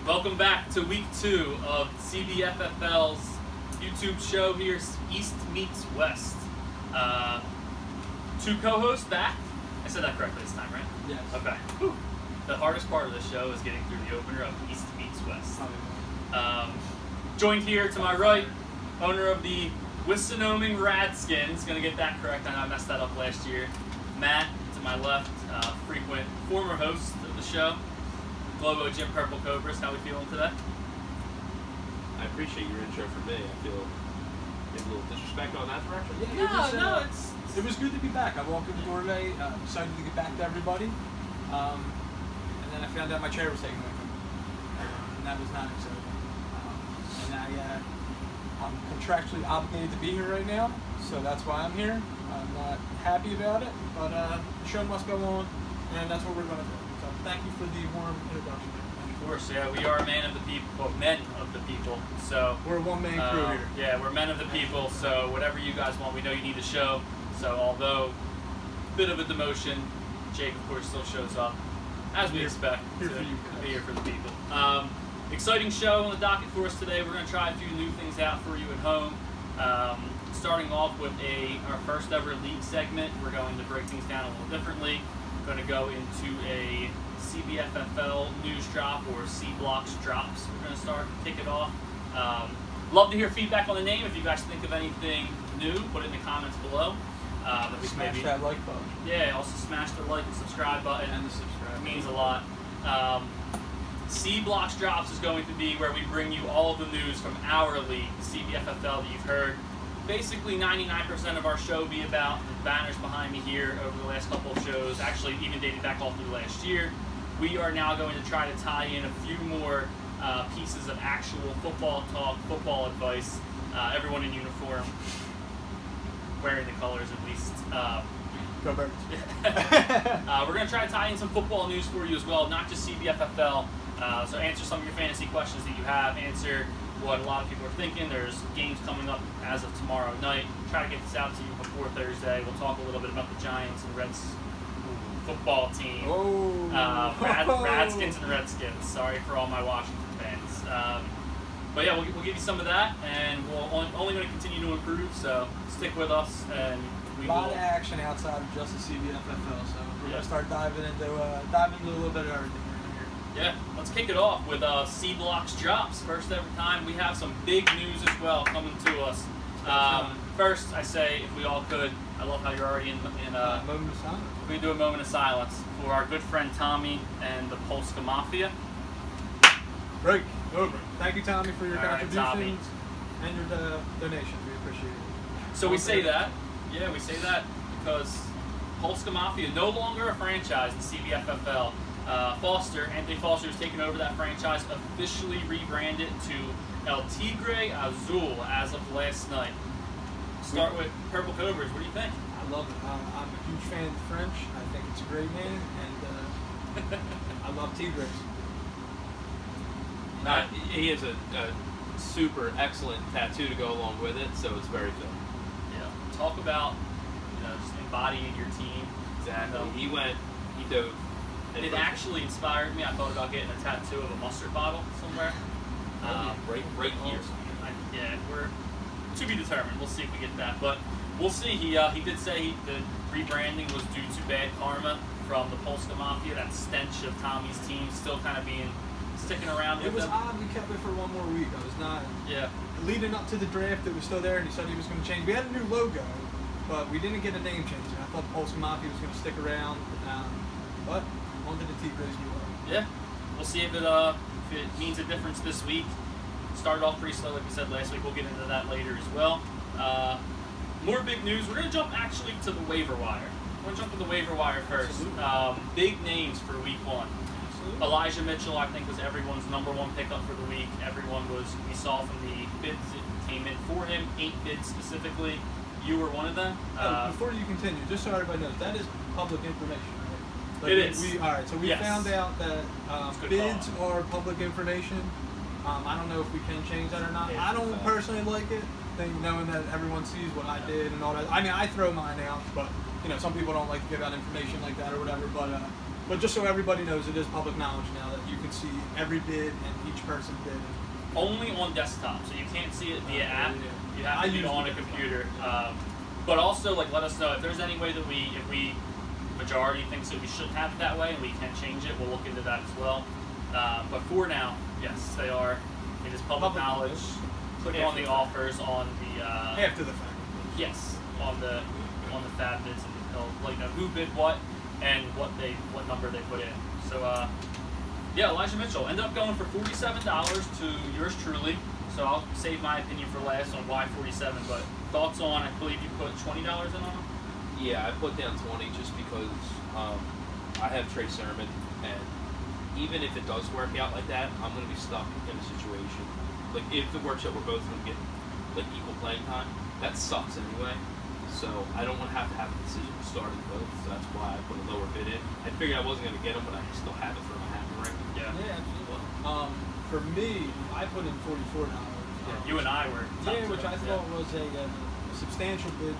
Welcome back to week 2 of CBFFL's YouTube show here, East Meets West. 2 co-hosts back. I said that correctly this time, right? Yes. Okay. Whew. The hardest part of the show is getting through the opener of East Meets West. Joined here to my right, owner of the Wissonoming Radskins. Gonna get that correct. I know I messed that up last year. Matt, to my left, frequent former host of the show. Globo Jim Purple Cobras, how we feeling today? I appreciate your intro for me. I feel maybe a little disrespect on that direction. Yeah, it was good to be back. I walked in the door today, excited to get back to everybody, and then I found out my chair was taken away from me, and that was not exciting. I'm contractually obligated to be here right now, so that's why I'm here. I'm not happy about it, but the show must go on, and that's what we're going to do. So thank you for the warm introduction. Of course, yeah, we are men of the people, so We're a one-man crew here. Yeah, we're men of the people, so whatever you guys want, we know you need a show. So although a bit of a demotion, Jake, of course, still shows up, as we expect, here to for you be here for the people. Exciting show on the docket for us today. We're going to try a few new things out for you at home. Starting off with our first ever league segment. We're going to break things down a little differently. We're going to go into a CBFFL news drop, or C Blocks drops. We're going to start to kick it off. Love to hear feedback on the name. If you guys think of anything new, put it in the comments below. Smash that like button. Yeah, also smash the like and subscribe button. And the subscribe. It means a lot. C Blocks Drops is going to be where we bring you all of the news from our league, CBFFL, that you've heard. Basically, 99% of our show be about the banners behind me here over the last couple of shows, actually even dating back all through last year. We are now going to try to tie in a few more pieces of actual football talk, football advice, everyone in uniform, wearing the colors at least. Go Birds. We're going to try to tie in some football news for you as well, not just CBFFL. So answer some of your fantasy questions that you have, answer what a lot of people are thinking. There's games coming up as of tomorrow night. Try to get this out to you before Thursday. We'll talk a little bit about the Giants and Reds football team. Radskins and Redskins. Sorry for all my Washington fans. But yeah, we'll give you some of that, and we're only going to continue to improve, so stick with us. And we a lot of action outside of just the CBFFL, so we're going to start diving into a little bit of everything. Yeah, let's kick it off with C Blocks Drops. First every time, we have some big news as well coming to us. First, I say, if we all could, I love how you're already in moment of silence. We do a moment of silence for our good friend Tommy and the Polska Mafia. Break over. Thank you, Tommy, for your All right, contributions and your donations. We appreciate it. So we say that, we say that because Polska Mafia no longer a franchise in CBFFL. Anthony Foster has taken over that franchise, officially rebranded to El Tigre Azul as of last night. Start with Purple Cobras. What do you think? I love it. I'm a huge fan of the French. I think it's a great name, and I love Tigres. He has a super excellent tattoo to go along with it, so it's very fitting. Yeah. Talk about just embodying your team. Exactly. He dove. It actually inspired me. I thought about getting a tattoo of a mustard bottle somewhere. Right here. We're to be determined. We'll see if we get that, but we'll see. He did say the rebranding was due to bad karma from the Polska Mafia. That stench of Tommy's team still kind of sticking around with It was them. odd we kept it for one more week. I was not. Yeah. Leading up to the draft, it was still there, and he said he was going to change. We had a new logo, but we didn't get a name change. I thought the Polska Mafia was going to stick around, but on to the Tigres you are. Yeah. We'll see if it means a difference this week. Started off pretty slow, like we said last week. We'll get into that later as well. More big news. We're going to jump actually to the waiver wire. We're going to jump to the waiver wire first. Big names for week 1. Absolutely. Elijah Mitchell, I think, was everyone's number 1 pickup for the week. We saw from the bids that came in for him, 8 bids specifically. You were one of them. Before you continue, just so everybody knows, that is public information, right? Like it is. So we found out that bids are public information. I don't know if we can change that or not. I don't personally like it, knowing that everyone sees what I did and all that. I mean, I throw mine out, but some people don't like to give out information like that or whatever. But But just so everybody knows, it is public knowledge now that you can see every bid and each person bid. Only on desktop, so you can't see it via app. Yeah. You have to be on a computer. But also, like, let us know if there's any way that if we majority thinks that we shouldn't have it that way and we can change it. We'll look into that as well. But for now, yes, they are. It is public knowledge. Click on the offers on the After the fact. yes, on the fab bids, and they'll let you know who bid what and what number they put in. So yeah, Elijah Mitchell ended up going for $47 to yours truly. So I'll save my opinion for last on why 47. But thoughts on? I believe you put $20 in on him. Yeah, I put down 20 just because I have Trey Sermon, and even if it does work out like that, I'm going to be stuck in a situation. Like, if it works out, we're both going to get, like, equal playing time. That sucks anyway. So I don't want to have a decision to start in both. So that's why I put a lower bid in. I figured I wasn't going to get him, but I still have it for my hat in the ring. Yeah, absolutely. For me, I put in $44. You and I were. Yeah, which I thought was a substantial bid.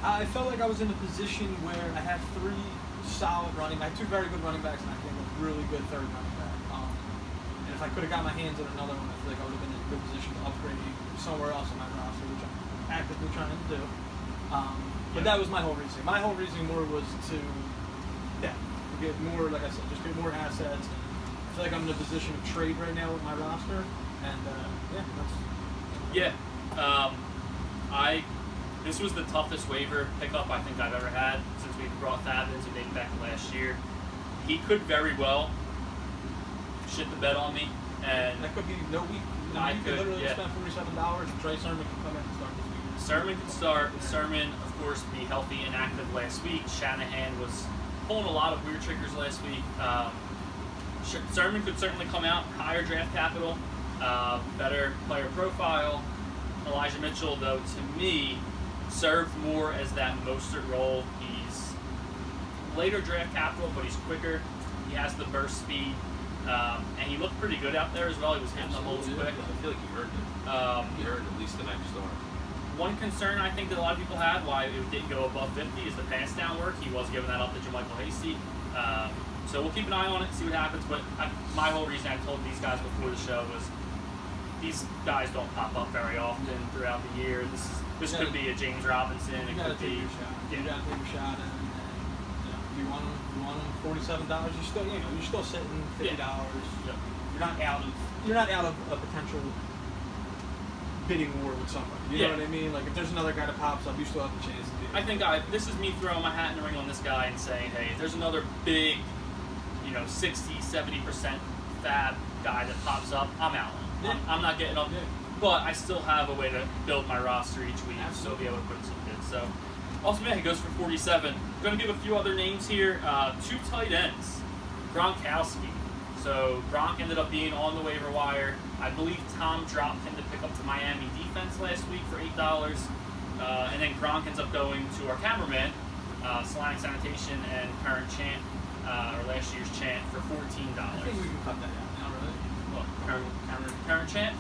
I felt like I was in a position where I had three solid running backs, two very good running backs, and I think a really good third running back. And if I could have got my hands on another one, I feel like I would have been in a good position to upgrade somewhere else on my roster, which I'm actively trying to do. But that was my whole reasoning. My whole reasoning more was to get more, like I said, just get more assets. I feel like I'm in a position to trade right now with my roster, and This was the toughest waiver pickup I think I've ever had since we brought Fab into dating back to last year. He could very well shit the bed on me, and that could be no week. You could literally spend $47 and Trey Sermon can come in and start this week. Sermon could start. Sermon, of course, be healthy and active last week. Shanahan was pulling a lot of weird triggers last week. Sermon could certainly come out, higher draft capital, better player profile. Elijah Mitchell, though, to me, served more as that Mostert role. He's later draft capital, but he's quicker. He has the burst speed, and he looked pretty good out there as well. He was hitting the holes quick. I feel like he earned it. He earned at least the next start. One concern I think that a lot of people had why it didn't go above 50 is the pass down work. He was giving that up to JaMychal Hasty. So we'll keep an eye on it, see what happens. But my whole reason I told these guys before the show was these guys don't pop up very often throughout the year. This could be a James Robinson. It could be. You gotta take a shot, and you want them $47. You're still sitting $50. Yep. You're not out of a potential bidding war with somebody. You know what I mean? Like if there's another guy that pops up, you still have a chance to do it. I think this is me throwing my hat in the ring on this guy and saying, hey, if there's another big, 60-70% fab guy that pops up, I'm out. I'm not getting up. But I still have a way to build my roster each week, so be able to put in some bids. So, ultimately, it goes for 47. I'm going to give a few other names here. 2 tight ends. Gronkowski. So, Gronk ended up being on the waiver wire. I believe Tom dropped him to pick up the Miami defense last week for $8. And then Gronk ends up going to our cameraman, Slime Sanitation and current champ, or last year's champ, for $14. I think we can cut that out now, really. Well, current champ?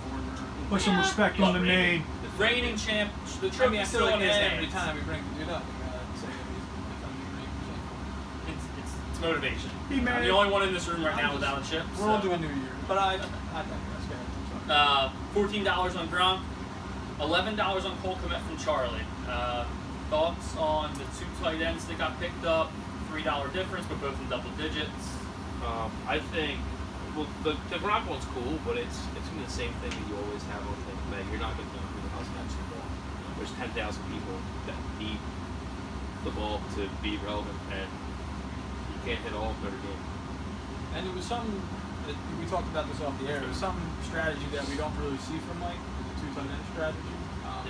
Put some respect on the name. The reigning champ, the I trophy's still in his every hands. time we bring the dude up, we gotta say that he's It's motivation. He I'm the only one in this room right now without a chip. We're all doing New Year, but I think that's good. $14 on Gronk, $11 on Cole Kmet from Charlie. Thoughts on the 2 tight ends that got picked up? $3 difference, but both in double digits. I think, well, the Gronk one's cool, but it's going to be the same thing that you always have on Tampa Bay. You're not going to know who the hell's catching the ball. There's 10,000 people that need the ball to be relevant, and you can't hit all of Notre Dame. And it was something that we talked about this off the air. It was some strategy that we don't really see from Mike, the 2 tight end strategy.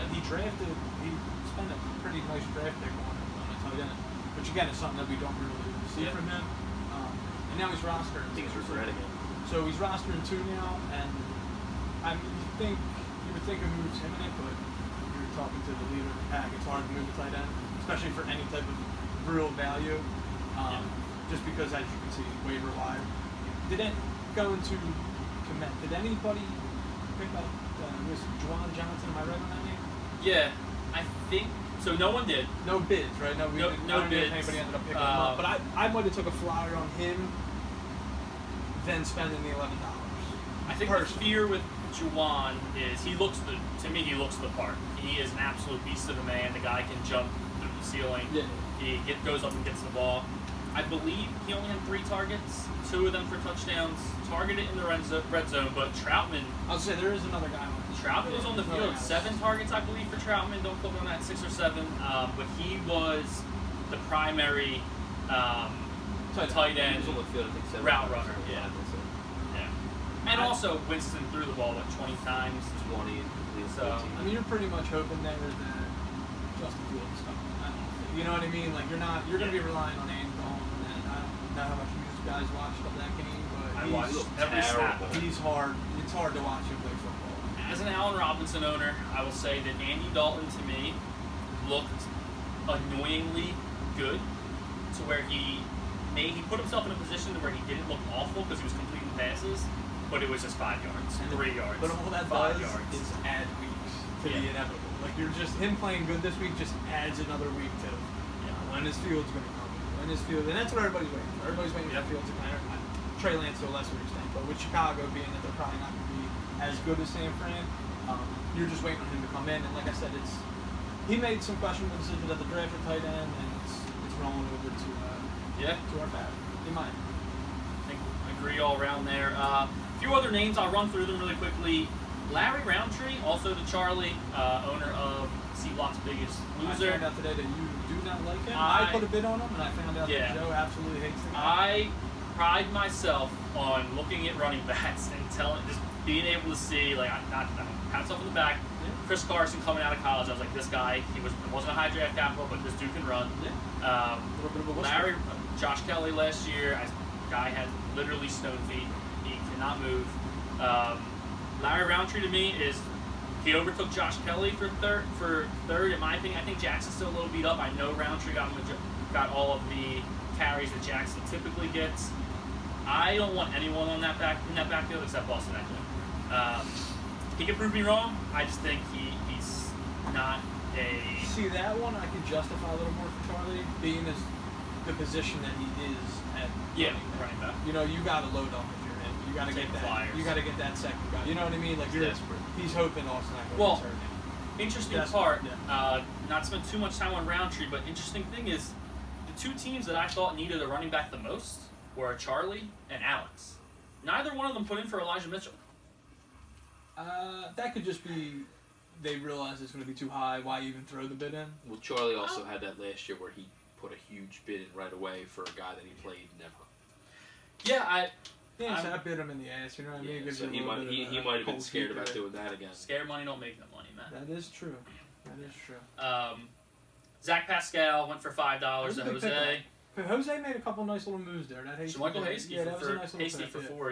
He spent a pretty nice draft pick on a tight end, which again is something that we don't really see from him. And now he's rostered. I think he's regretting it. So he's rostering 2 now, and you would think it moves him in it, but you're talking to the leader of the pack. It's hard to move a tight end, especially for any type of real value. Just because, as you can see, waiver wire. Did it go into commit? Did anybody pick up? Was Juwan Johnson? Am I right on that name? Yeah, I think So no one did. No bids, right? No, we No- didn't, no I don't know bids. if anybody ended up picking him up. But I might have took a flyer on him than spending the $11. I think the fear with Juwan is he looks to me he looks the part. He is an absolute beast of a man. The guy can jump through the ceiling. Yeah. He goes up and gets the ball. I believe he only had 3 targets, 2 of them for touchdowns, targeted in the red zone. But Troutman, I'll say there is another guy on it. Troutman was on the Another field. guy. 7 targets, I believe, for Troutman. Don't quote me on that, 6 or 7. But he was the primary tight end He was on the field, I think, 7 route times. runner. Yeah. That's it. Yeah. And also Winston threw the ball 20 times. 20 and completed So, 14. I mean, you're pretty much hoping there that Justin Fields stuff. You know what I mean? Like you're going to be relying on Andy Dalton, and I don't know how much you guys watched of that game, but I watched every snap. he's hard. It's hard to watch him play football. As an Allen Robinson owner, I will say that Andy Dalton to me looked annoyingly good, to where he put himself in a position to where he didn't look awful because he was completing passes, but it was just 5 yards, 3 yards, But all that 5 does yards. is add weeks to Yeah. the inevitable. Like you're just him playing good this week just adds another week to when his field's going to come. When his field, and that's what everybody's waiting for. Everybody's waiting Yep. for Fields to kind of Trey Lance to a lesser extent, but with Chicago being that they're probably not going to be as good as San Fran, you're just waiting on him to come in. And like I said, he made some questionable decisions at the draft for tight end, and it's rolling over to our back. He might. I think I agree all around there. A few other names, I'll run through them really quickly. Larry Roundtree, also the Charlie, owner of C Block's Biggest I Loser. found out today that you do not like him. I I put a bid on him, and I found out Yeah. that Joe absolutely hates him. I pride myself on looking at running backs and just being able to see, like, not pat myself in the back. Chris Carson coming out of college, I was like, this guy, it wasn't a high draft capital, but this dude can run. A little bit of a whisper. Josh Kelly last year, guy had literally stone feet. He cannot move. Larry Roundtree to me he overtook Josh Kelly for third in my opinion. I think Jackson's still a little beat up. I know Roundtree got all of the carries that Jackson typically gets. I don't want anyone in that backfield except Boston Eckler. He can prove me wrong. I just think he's not a. See, that one I could justify a little more for Charlie, being as the position that he is at running back. You know, you got to load up if you're him. You got to Take get that. flyers. You got to get that second guy. You know what I mean? Like he's hoping Austin Eckler Well, gets hurt. Interesting That's- part, yeah. not to spend too much time on Roundtree, but interesting thing is the 2 teams that I thought needed a running back the most were Charlie and Alex. Neither one of them put in for Elijah Mitchell. That could just be they realize it's going to be too high. Why even throw the bid in? Well, Charlie also had that last year where he put a huge bid in right away for a guy that he played never. Yeah, Yeah, so I bid him in the ass. You know what I mean? Yeah, Gives so you a he little might bit of a have been cold scared feet about there. doing that again. scared money don't make no money, man. That is true. That is true. Zach Pascal went for $5 That to was a big Jose. But Jose made a couple nice little moves there. That Hasty. Michael Hasty yeah, that was a nice little Hasty pick, for yeah. 4,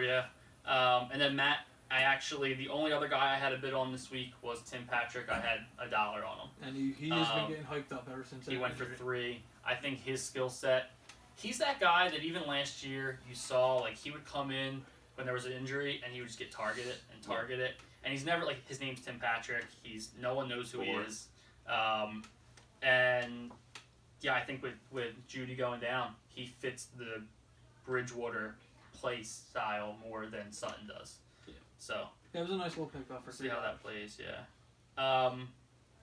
yeah. And then Matt, the only other guy I had a bid on this week was Tim Patrick. I had $1 on him. And he has been getting hyped up ever since. He that went for injury. 3. I think his skill set. He's that guy that even last year you saw, like, he would come in when there was an injury and he would just get targeted and target it. And he's never, like, his name's Tim Patrick. No one knows who he is. And yeah, I think with Judy going down, he fits the Bridgewater play style more than Sutton does. Yeah. So Yeah, it was a nice little pickup for see how that plays. Yeah.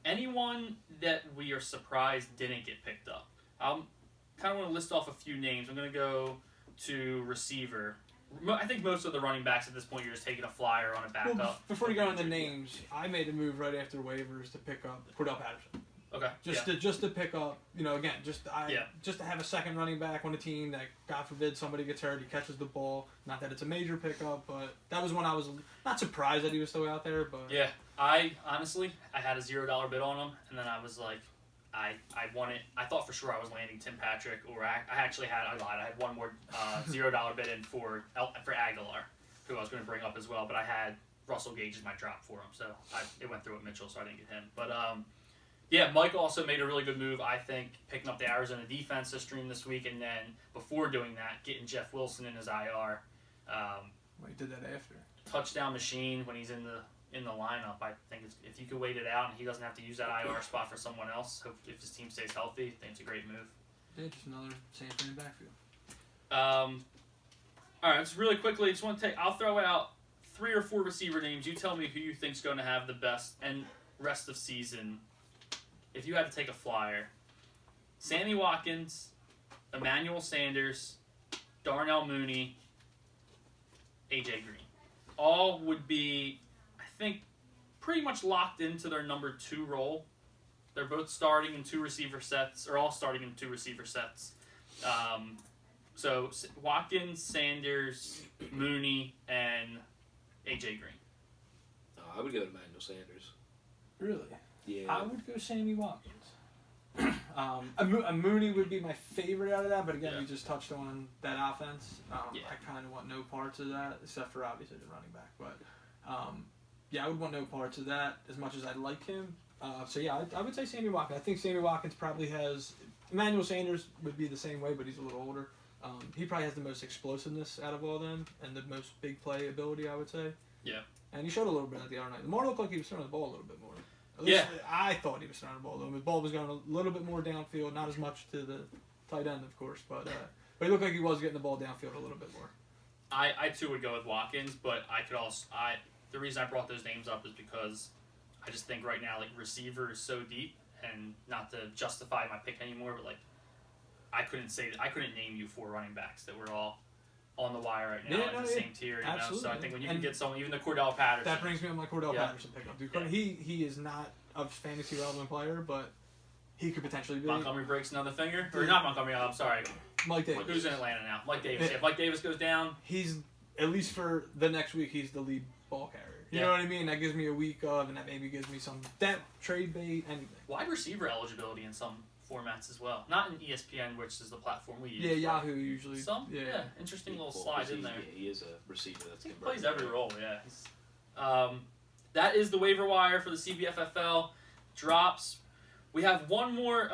Anyone that we are surprised didn't get picked up. I kind of want to list off a few names. I'm going to go to receiver. I think most of the running backs at this point, you're just taking a flyer on a backup. Well, before you go on the names, I made a move right after waivers to pick up Cordell Patterson. Okay. Just to pick up, you know, again, just to have a second running back on a team that, God forbid, somebody gets hurt, he catches the ball. Not that it's a major pickup, but that was when I was not surprised that he was still out there. But Yeah, I honestly had a $0 bid on him, and then I was like, I wanted. I thought for sure I was landing Tim Patrick, or I actually had. I lied. I had one more $0 bid in for Aguilar, who I was going to bring up as well, but I had Russell Gage as my drop for him, so it went through with Mitchell, so I didn't get him. But yeah, Mike also made a really good move, I think, picking up the Arizona defense to stream this week, and then before doing that, getting Jeff Wilson in his IR. he did that after. Touchdown machine when he's in the in the lineup. I think if you could wait it out and he doesn't have to use that IR spot for someone else, if his team stays healthy, I think it's a great move. Yeah, just another Sanford in the backfield. All right, just really quickly, I'll throw out 3 or 4 receiver names. You tell me who you think's going to have the best and rest of season. If you had to take a flyer, Sammy Watkins, Emmanuel Sanders, Darnell Mooney, AJ Green. All would be, I think, pretty much locked into their number 2 role. They're both starting in 2 receiver sets, or all starting in 2 receiver sets. So Watkins, Sanders, Mooney, and AJ Green. I would go to Emmanuel Sanders. Really? Yeah. I would go Sammy Watkins. A Mooney would be my favorite out of that, but again, we just touched on that offense. I kind of want no parts of that, except for obviously the running back. But I would want no parts of that as much as I like him. I would say Sammy Watkins. I think Sammy Watkins probably has. Emmanuel Sanders would be the same way, but he's a little older. He probably has the most explosiveness out of all of them and the most big play ability, I would say. Yeah. And he showed a little bit at the other night. Lamar looked like he was throwing the ball a little bit more. At least I thought he was throwing the ball, though. The ball was going a little bit more downfield, not as much to the tight end, of course, but he looked like he was getting the ball downfield a little bit more. I too would go with Watkins, but the reason I brought those names up is because I just think right now, like, receiver is so deep, and not to justify my pick anymore, but, like, I couldn't name you 4 running backs that were all on the wire right now in the same tier. You know? So I think when you can get someone, even the Cordell Patterson. That brings me on my Cordell Patterson pickup. Dude, he is not a fantasy relevant player, but he could potentially be. Montgomery breaks another finger, or not Montgomery. I'm sorry. Mike Davis. Who's in Atlanta now? Mike Davis. If Mike Davis goes down, he's at least for the next week. He's the lead ball carrier. You know what I mean? That gives me a week of, and that maybe gives me some trade bait, anything. Wide receiver eligibility in some formats as well. Not in ESPN, which is the platform we use. Yeah, Yahoo usually. Some, interesting little slide in there. Yeah, he is a receiver that's he plays every role. Yeah. That is the waiver wire for the CBFFL drops. We have one more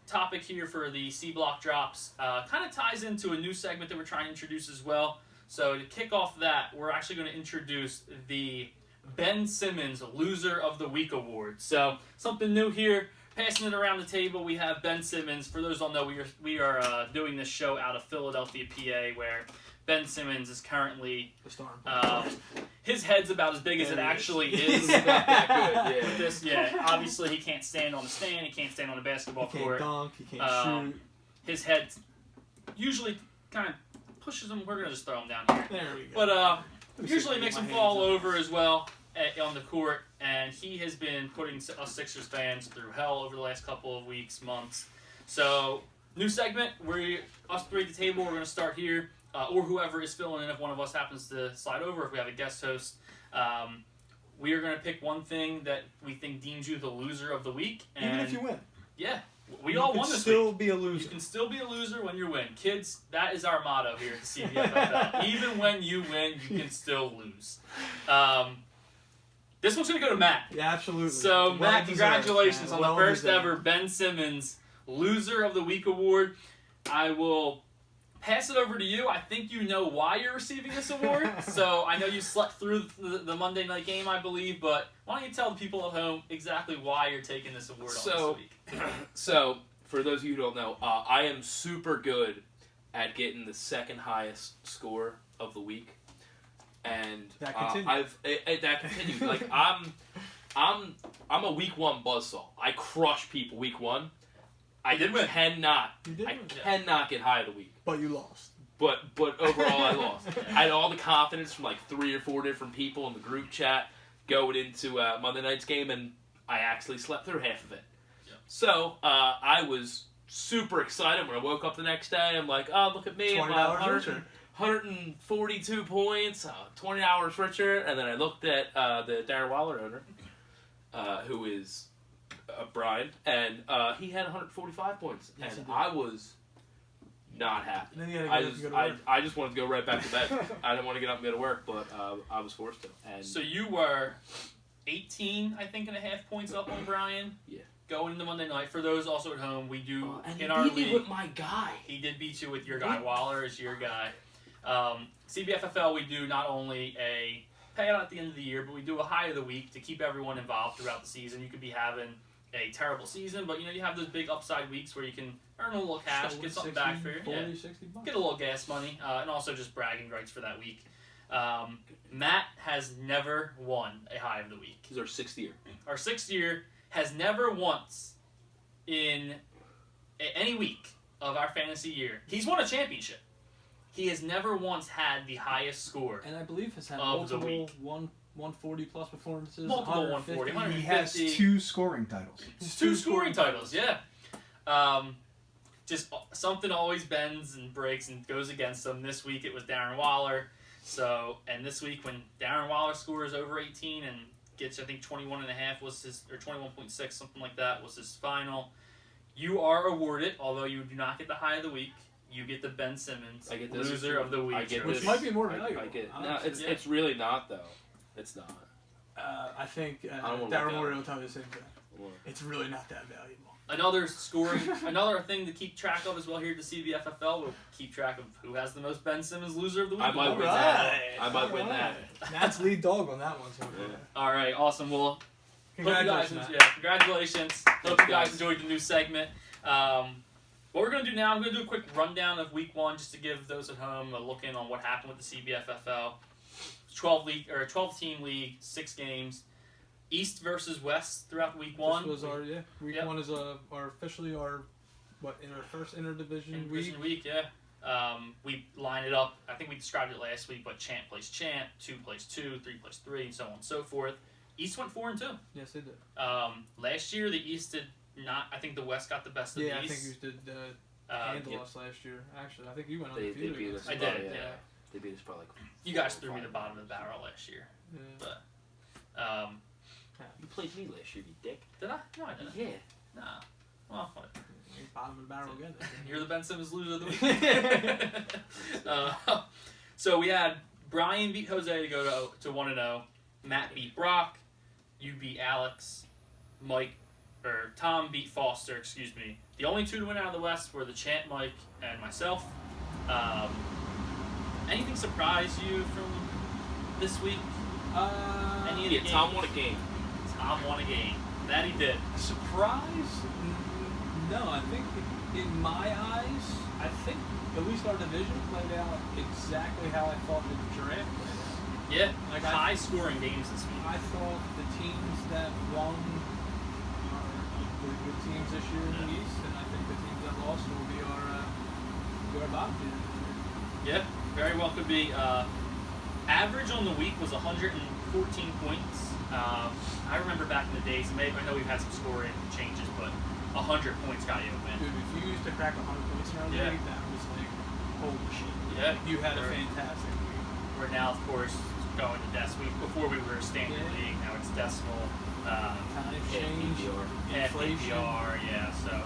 topic here for the C Block drops. Kind of ties into a new segment that we're trying to introduce as well. So to kick off that, we're actually going to introduce the Ben Simmons Loser of the Week Award. So something new here. Passing it around the table, we have Ben Simmons. For those who don't know, we are doing this show out of Philadelphia, PA, where Ben Simmons is currently his head's about as big as it actually is. With this, obviously he can't stand on the stand. He can't stand on the basketball court. He can't dunk. He can't shoot. His head usually kind of pushes him. We're gonna just throw him down here. There we go. But usually makes him fall over as well on the court, and he has been putting us Sixers fans through hell over the last couple of weeks, months. So, new segment, us 3 at the table, we're going to start here, or whoever is filling in if one of us happens to slide over, if we have a guest host. We are going to pick one thing that we think deems you the loser of the week. And even if you win. Yeah. We all won this week. You can still be a loser. You can still be a loser when you win. Kids, that is our motto here at the CBFFL. Even when you win, you can still lose. This one's going to go to Matt. Yeah, absolutely. So, Matt, congratulations on the first ever Ben Simmons Loser of the Week Award. I will pass it over to you. I think you know why you're receiving this award. So, I know you slept through the Monday night game, I believe, but why don't you tell the people at home exactly why you're taking this award on this week? So, for those of you who don't know, I am super good at getting the second highest score of the week. And that continues. That continues. Like I'm a week 1 buzzsaw. I crush people week 1. I cannot get high of the week. But you lost. But overall I lost. I had all the confidence from like 3 or 4 different people in the group chat going into Monday night's game, and I actually slept through half of it. Yep. So I was super excited when I woke up the next day. I'm like, oh, look at me. 20 hours richer. 142 points, 20 hours richer, and then I looked at the Darren Waller owner, who is Brian, and he had 145 points, yes, and I was not happy. I just wanted to go right back to bed. I didn't want to get up and go to work, but I was forced to. And so you were 18, I think, and a half points up on Brian. Yeah. Going into Monday night. For those also at home, we do in our league. He beat me with my guy. He did beat you with your guy. Waller is your guy. CBFFL, we do not only a pay out at the end of the year, but we do a high of the week to keep everyone involved throughout the season. You could be having a terrible season, but you have those big upside weeks where you can earn a little cash, get something 60, back for you. 40, 60 bucks. Get a little gas money, and also just bragging rights for that week. Matt has never won a high of the week. This is our 6th year. Our 6th year has never once in any week of our fantasy year. He's won a championship. He has never once had the highest score. And I believe has had Of the multiple week. 140 plus performances. Multiple 150. 140, He has 150. 2 scoring titles. Two scoring titles, yeah. Just something always bends and breaks and goes against him. This week it was Darren Waller. And this week when Darren Waller scores over 18 and gets, I think, 21.5 was his, or 21.6, something like that, was his final. You are awarded, although you do not get the high of the week, you get the Ben Simmons I get this. loser of the week. I get Which this. might be more valuable. I get. No, honestly. it's really not though. It's not. I think I don't wanna Darren look Moore at it. will tell you the same thing. It's really not that valuable. Another thing to keep track of as well here at the CBFFL. We'll keep track of who has the most Ben Simmons loser of the week. I might win that. I might win that. Matt's lead dog on that one. So Yeah. All right, awesome. Well, congratulations, Matt. Congratulations. Hope you guys enjoyed the new segment. What we're going to do now, I'm going to do a quick rundown of week 1 just to give those at home a look in on what happened with the CBFFL. 12 team league, 6 games. East versus West throughout week 1. This was our week Yep. 1 is officially our first interdivision week. Week, yeah. We line it up. I think we described it last week, but champ plays champ, 2 plays 2, 3 plays 3, and so on and so forth. East went 4-2. Yes, they did. Last year the East did not. I think the West got the best of Yeah, the I East. think you did handle us last year. Actually, I think you went They undefeated. beat against us. I us. did, by, yeah. They beat us by like. You guys 4 threw or me the 5 bottom of the points. barrel last year. Yeah. But You played me last year, you dick. did I? No, I didn't. Yeah. Nah. Well, whatever. Bottom of the barrel again. You're the Ben Simmons loser of the week. So we had Brian beat Jose to go to 1-0. Matt beat Brock. You beat Alex. Tom beat Foster. Excuse me. The only 2 to win out of the West were the champ Mike and myself. Anything surprise you from this week? Any of the Yeah, Tom games? won a game. Tom won a game. That he did. Surprise? No, I think in my eyes, I think at least our division played out exactly how I thought the draft played out. Yeah. Like High scoring games this week. I thought the teams that won are the good teams this year in the East, and I think the teams that lost will be our bottom team. Yeah, very well could be. Average on the week was 114 points. I remember back in the days, I know we've had some scoring changes, but 100 points got you a win. Dude, if you used to crack 100 points in our Yeah. league, that was like, holy shit. Yeah. You had a fantastic week. We're now, of course, going to decimal. Before we were a standard Yeah. league, now it's decimal. Time change, inflation. FPR, yeah, so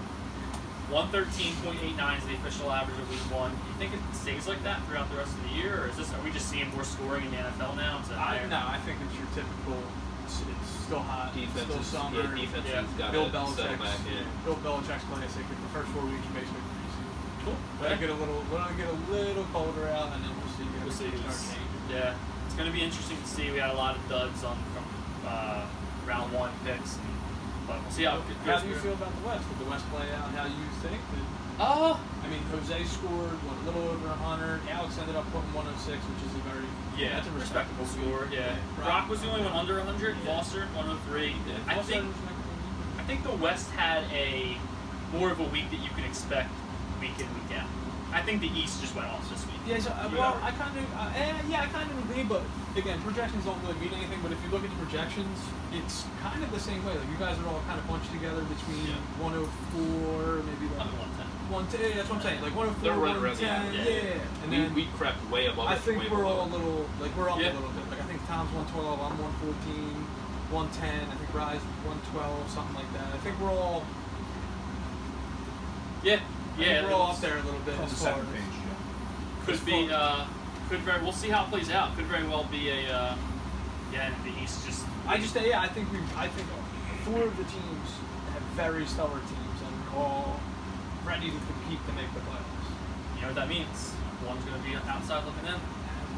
113.89 is the official average of week 1. Do you think it stays like that throughout the rest of the year, or are we just seeing more scoring in the NFL now? Is it higher? No, I think it's your typical. It's still hot. Defense still is, summer. defense Yeah. has got Bill to settle Belichick's back in. Bill Belichick's classic. The first 4 weeks are basically preseason. Cool. Let it get a little colder out, and then we'll see. We'll see. Start changing. Yeah, it's going to be interesting to see. We had a lot of duds from round 1 picks, but we'll see how it goes. How do you feel about the West? Did the West play out how you think? I mean, Jose scored a little over 100. Alex ended up putting 106, which is that's a respectable score. Yeah, Brock was the only one under 100. Foster 103. I think the West had a more of a week that you can expect week in, week out. I think the East just went off this week. Yeah, so, I kind of agree, but again, projections don't really mean anything. But if you look at the projections, it's kind of the same way. Like you guys are all kind of bunched together between 104, maybe like 110. That's what I'm saying. Like 104, They're right around 110. the Yeah. And then We crept way above I it. think way we're below all a little we're up Yeah. a little bit. Like I think Tom's 112, I'm 114, 110. I think Rise 112, something like that. I think we're all. Yeah. I think we're all up there a little bit On as the far second as. page, yeah. We'll see how it plays out. Could very well be the East just. I think 4 of the teams have very stellar teams and are all ready to compete to make the playoffs. You know what that means? One's going to be outside looking in.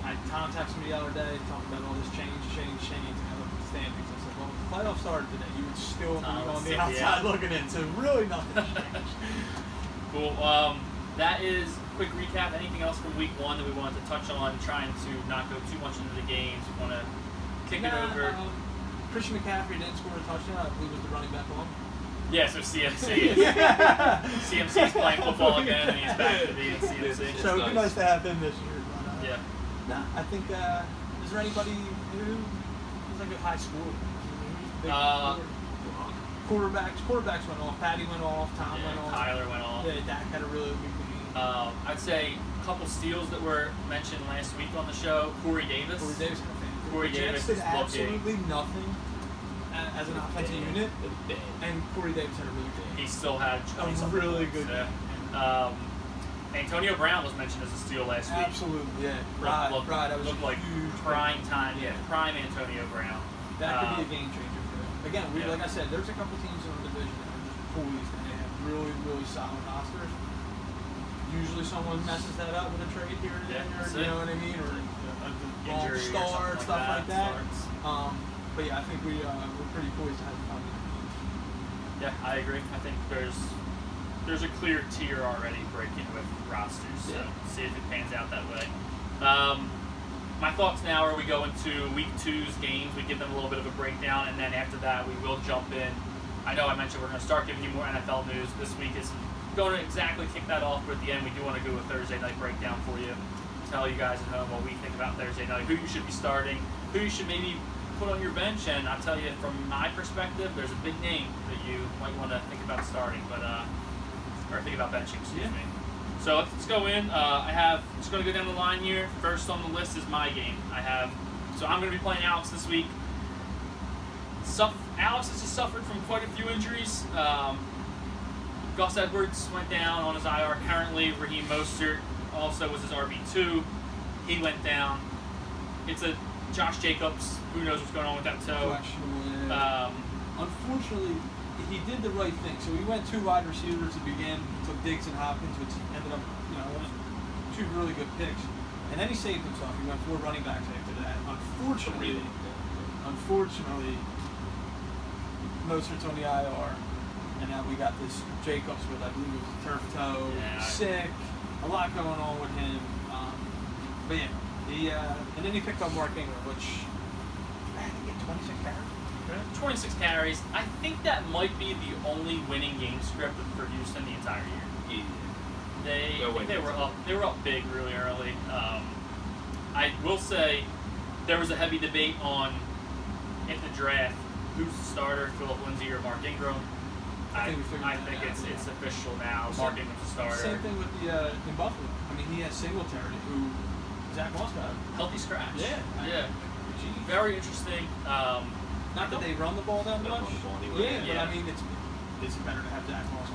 I Tom texted me the other day talking about all this change. And I looked at the standings. I said, well, if the playoffs started today, you would still be on the outside looking in. So really nothing changed. Cool. That is a quick recap. Anything else from week 1 that we wanted to touch on, trying to not go too much into the games? We want to kick it over. Christian McCaffrey didn't score a touchdown. I believe it was the running back on. Yeah, so CMC is CMC's playing football again, and he's back to being CMC. So it'd be nice to have him this year. But, Yeah. No, I think, is there anybody who is like a high scorer? Quarterbacks went off. Patty went off. Tom went off. Tyler went off. Yeah, Dak had a really big game. I'd say a couple steals that were mentioned last week on the show. Corey Davis. Corey Davis did is absolutely nothing as an offensive unit, Bad. and Corey Davis had a really good game. He still had A really good game. Antonio Brown was mentioned as a steal last week. Absolutely, yeah. That was looked like huge prime time. Yeah, prime Antonio Brown. That could be a game changer for them. Again, like I said, there's a couple teams in the division that are just poised and they have really, really solid rosters. Usually someone messes that up with a trade here and there, you know what I mean? Or a wrong start, stuff like that. But yeah, I think we're pretty poised to have fun. Yeah, I agree. I think there's a clear tier already breaking with rosters, so see if it pans out that way. My thoughts now are we go into week 2's games, we give them a little bit of a breakdown, and then after that we will jump in. I know I mentioned we're going to start giving you more NFL news. This week is going to exactly kick that off, but at the end we do want to do a Thursday night breakdown for you. Tell you guys at home what we think about Thursday night, who you should be starting, who you should maybe put on your bench, and I'll tell you from my perspective, there's a big name that you might want to think about starting, or think about benching, excuse me. So let's go in. Just going to go down the line here. First on the list is my game. So I'm going to be playing Alex this week. Alex has just suffered from quite a few injuries. Gus Edwards went down on his IR currently. Raheem Mostert also was his RB2. He went down. It's a Josh Jacobs. Who knows what's going on with that toe? Unfortunately, he did the right thing. So he went 2 wide receivers to begin. He took Diggs and Hopkins, which ended up, it was 2 really good picks. And then he saved himself. He went 4 running backs after that. Unfortunately, Mostert's on the IR. And now we got this Jacobs with, I believe it was a turf toe, sick, a lot going on with him. But yeah, and then he picked up Mark Ingram, which I think he had 26 carries. 26 carries. I think that might be the only winning game script for Houston the entire year. They were up big really early. I will say there was a heavy debate on in the draft who's the starter, Philip Lindsay or Mark Ingram. I think it's official now. Mark Ingram's the starter. Same thing with the in Buffalo. I mean, he has Singletary, who Zach Moss got healthy scratch. Yeah. Very interesting. Not that they run the ball that much. Anyway. But I mean, it's better to have Zach Moss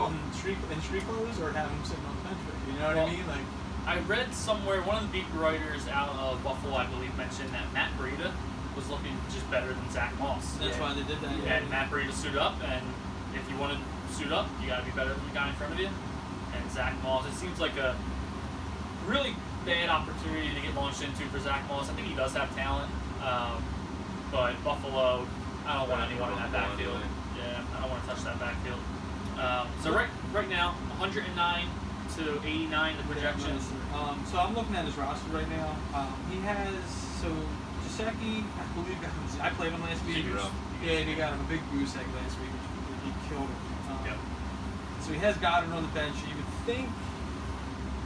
in street clothes or have him sitting on the bench. You know what I mean? Like, I read somewhere one of the beat writers out of Buffalo, I believe, mentioned that Matt Breida was looking just better than Zach Moss. That's why they did that. And Matt Breida suited up, and if you want to suit up, you got to be better than the guy in front of you. And Zach Moss, it seems like a really bad opportunity to get launched into for Zach Moss. I think he does have talent, but Buffalo, I don't want anyone in that backfield. Yeah, I don't want to touch that backfield. So right now, 109 to 89 the projections. So I'm looking at his roster right now. He has Gesicki, I believe, I played him last week. Yeah, and he got him a big goose egg last week. He killed him. So he has Goddard on the bench.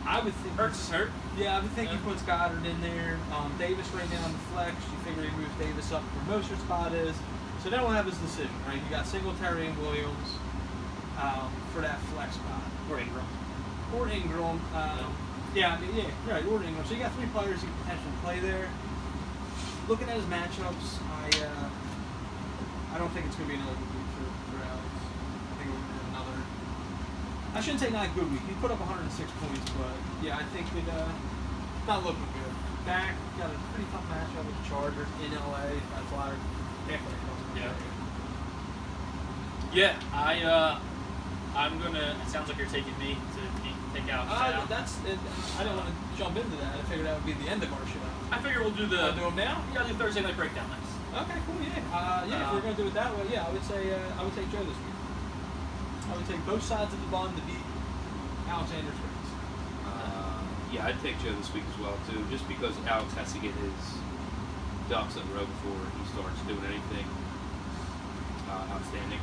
I would think. Hurts is hurt. Yeah, I would think he puts Goddard in there. Davis right now on the flex. You figure he moves Davis up where Mostert's spot is. So then we'll have his decision, right? You got Singletary and Williams for that flex spot. Or Ingram. Or Ingram. Right, or Ingram. So you got 3 players you can potentially play there. Looking at his matchups, I don't think it's going to be another good week for Alex. I think we're going to have another. I shouldn't say not a good week. He put up 106 points, but yeah, I think it not looking good. Back, got a pretty tough matchup with the Chargers in LA. That's why definitely. Yeah, It sounds like you're taking me to take out. I don't want to jump into that. I figured that would be the end of our show. I figure we'll do the. Want to do them now? Yeah, do Thursday night breakdown next. Okay, cool. Yeah. If we're gonna do it that way, yeah, I would take Joe this week. I would take both sides of the bond to beat Alexander's race. Yeah, I'd take Joe this week as well too, just because Alex has to get his ducks in a row before he starts doing anything outstanding.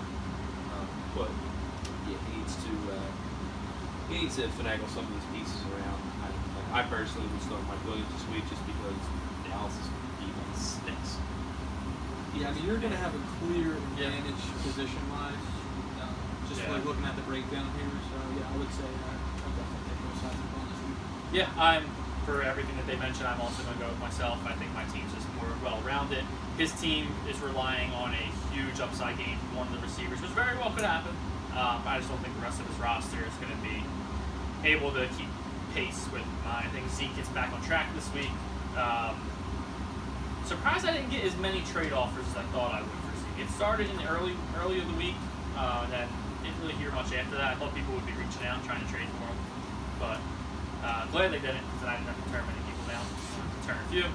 But yeah, he needs to finagle some of these pieces around. I personally would start Mike Williams this week just because Dallas' defense stinks. Yeah, I mean, you're going to have a clear advantage position-wise, like looking at the breakdown here. So, yeah, I would say I'll definitely take both sides of the ball this week. Yeah, for everything that they mentioned, I'm also going to go with myself. I think my team's just more well-rounded. His team is relying on a huge upside game from one of the receivers, which very well could happen. I just don't think the rest of his roster is going to be able to keep pace with mine. I think Zeke gets back on track this week. Surprised I didn't get as many trade offers as I thought I would for Zeke. It started in the early of the week, and then didn't really hear much after that. I thought people would be reaching out and trying to trade for him, but glad they didn't, because I didn't have to turn many people down. Turn a few.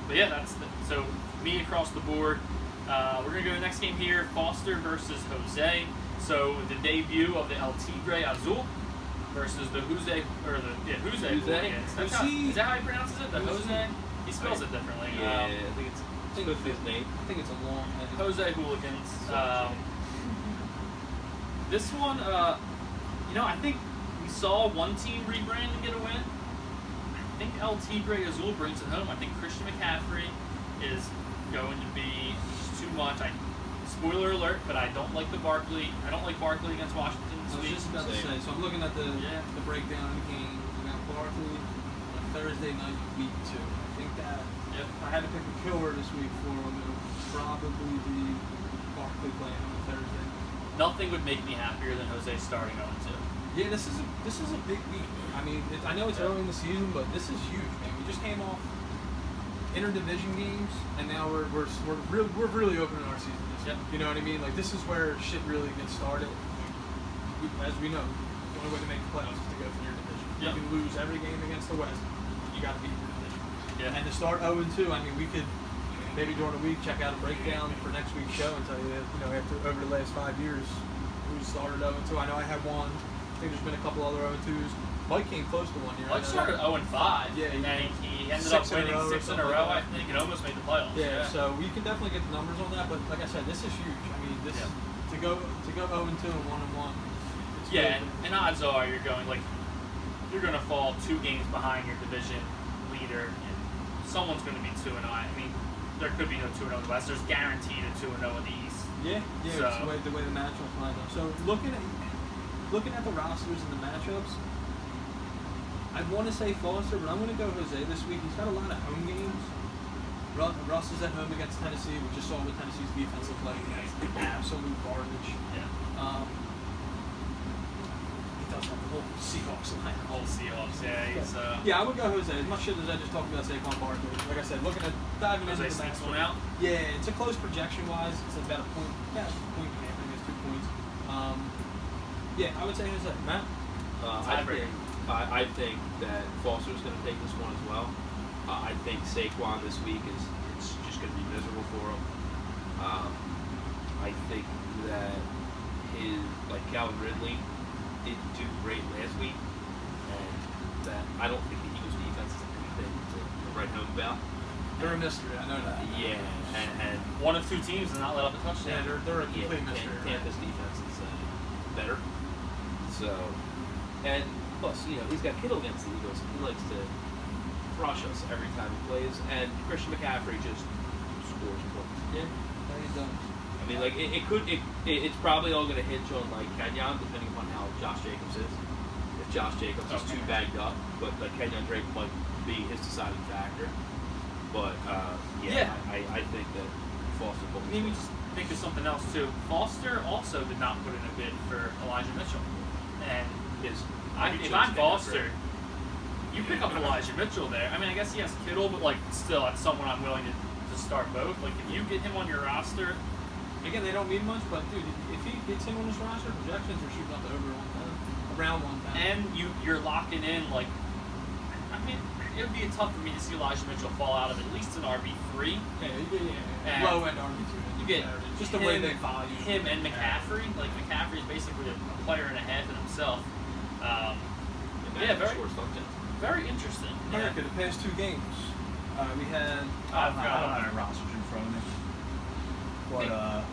But yeah, so me across the board. We're gonna go to the next game here: Foster versus Jose. So the debut of the El Tigre Azul versus the Jose Hooligans. Is that how he pronounces it? The Jose. He spells it differently. Yeah, I think it's his name. I think it's a long name. Jose Hooligans. This one, I think we saw one team rebrand and get a win. I think El Tigre Azul brings it home. I think Christian McCaffrey is going to be just too much. Spoiler alert, but I don't like Barkley against Washington this I was week. just about to say, so I'm looking at the breakdown of the game. We got Barkley on a Thursday night, week 2. I think that if I had to pick a killer this week for him, it would probably be Barkley playing on a Thursday. Nothing would make me happier than Jose starting 0-2. Yeah, this is a big week. I mean, I know it's early in the season, but this is huge, man. We just came off interdivision games, and now we're really opening our season. Yep. You know what I mean? Like, this is where shit really gets started. As we know, the only way to make the playoffs is to go through your division. Yep. You can lose every game against the West. You got to beat your division. Yeah. And to start 0-2, I mean, we could maybe during the week check out a breakdown for next week's show and tell you that, after over the last 5 years, who started 0-2. I know I have one. I think there's been a couple other 0-2s. Mike came close to one year. Mike started 0-5. Yeah, and then he ended up winning 6 in a row, I think, and almost made the playoffs. Yeah, so we can definitely get the numbers on that, but like I said, this is huge. I mean, to go 0-2 and 1-1. Yeah, and odds are you're going to fall 2 games behind your division leader, and someone's going to be 2-0. I mean, there could be no 2-0 in the West. There's guaranteed a 2-0 in the East. Yeah, so, it's the way the matchups line up. So looking at the rosters and the matchups, I want to say Foster, but I'm going to go Jose this week. He's got a lot of home games. Russ is at home against Tennessee. We just saw what Tennessee's defensive play. It's absolute garbage. Yeah. He does have the whole Seahawks line. Yeah, I would go Jose. As much shit as I just talked about Saquon Barkley. Like I said, diving into the sneaks one out. Yeah, it's a close projection-wise. It's about a point and a half. I think it's 2 points. Yeah, I would say Jose. Matt? I think that Foster's going to take this one as well. I think Saquon this week it's just going to be miserable for him. I think that Calvin Ridley didn't do great last week, and that I don't think the Eagles defense is anything to write home about. They're a mystery, I know that. Yeah, and one of 2 teams to not let up a touchdown. Yeah, they're a complete mystery. Tampa's defense is better. So, and plus, he's got Kittle against the Eagles. He likes to crush us every time he plays, and Christian McCaffrey just scores points. Yeah, he does. I mean, it's probably all going to hinge on Kenyon, depending upon how Josh Jacobs is. If Josh Jacobs is too banged up, but Kenyon Drake might be his deciding factor. But I think that Foster will be. Maybe just think of something else too. Foster also did not put in a bid for Elijah Mitchell, and if I'm Foster, you pick up Elijah Mitchell there. I mean, I guess he has Kittle, but still, that's someone I'm willing to start both. If you get him on your roster, Again, they don't mean much, but dude, if he gets him on his roster, projections are shooting up to over 110, around 110. And you're locking in like, I mean, it would be tough for me to see Elijah Mitchell fall out of at least an RB3. Yeah. Low end RB2. You get just the way they value him and McCaffrey. Like McCaffrey is basically a player and a half in himself. Very interesting. America, the past 2 games, we had. I don't have rosters in front of me. But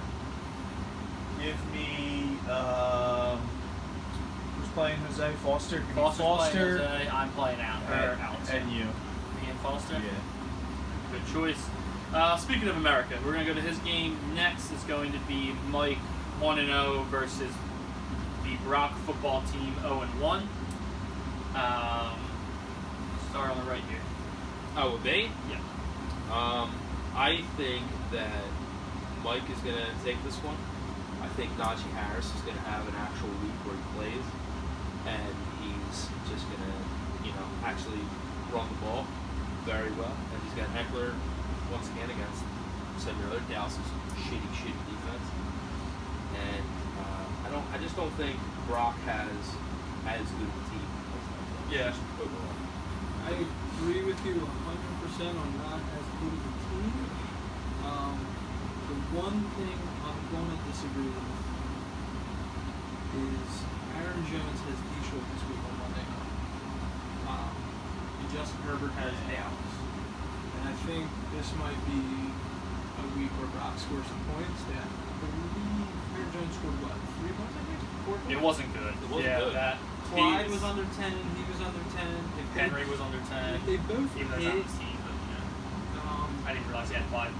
give me who's playing Jose Foster? Give me Foster. Playing Jose. I'm playing out. Alex. And you. Me and Foster. Yeah. Good choice. Speaking of America, we're going to go to his game next. Is going to be Mike 1-0 versus the Brock football team 0-1. Start on the right here. Oh, with me? Yeah. I think that Mike is going to take this one. I think Najee Harris is going to have an actual week where he plays, and he's just going to, actually run the ball very well. And he's got Eckler once again against, said earlier, Dallas's shitty defense. And I just don't think Brock has as good of a team. Yeah. Overall. I agree with you 100% on not as good of a team. The one thing I'm going to disagree with is Aaron Jones has Detroit this week on Monday night. And Justin Herbert has Dallas. And I think this might be a week where Brock scores some points. I believe Aaron Jones scored what? 3 points, I think? 4 points? It wasn't good. It wasn't good. Clyde was under 10, he was under 10. Henry was under 10. If they both even though hit, it's not his team, but I didn't realize he had Clyde.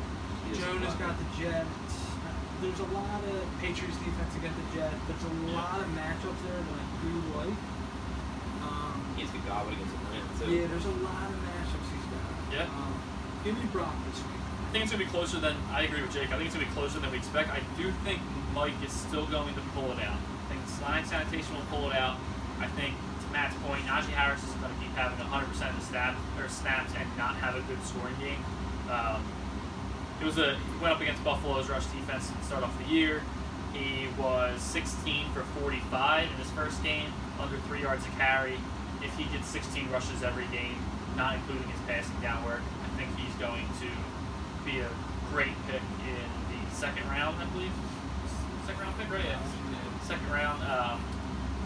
Jonas got the Jets. There's a lot of Patriots defense against the Jets. There's a lot of matchups there that I do like. He's the Godwin against the Rams, too. Yeah, there's a lot of matchups he's got. Yeah. Give me Brock this week. I think it's going to be closer than, I agree with Jake, I think it's going to be closer than we expect. I do think Mike is still going to pull it out. I think Slime Sanitation will pull it out. I think, to Matt's point, Najee Harris is going to keep having 100% of the snaps and not have a good scoring game. He went up against Buffalo's rush defense to start off the year. He was 16 for 45 in his first game, under 3 yards a carry. If he gets 16 rushes every game, not including his passing down work, I think he's going to be a great pick in the second round, I believe. Second round pick, right? Yeah. Second round.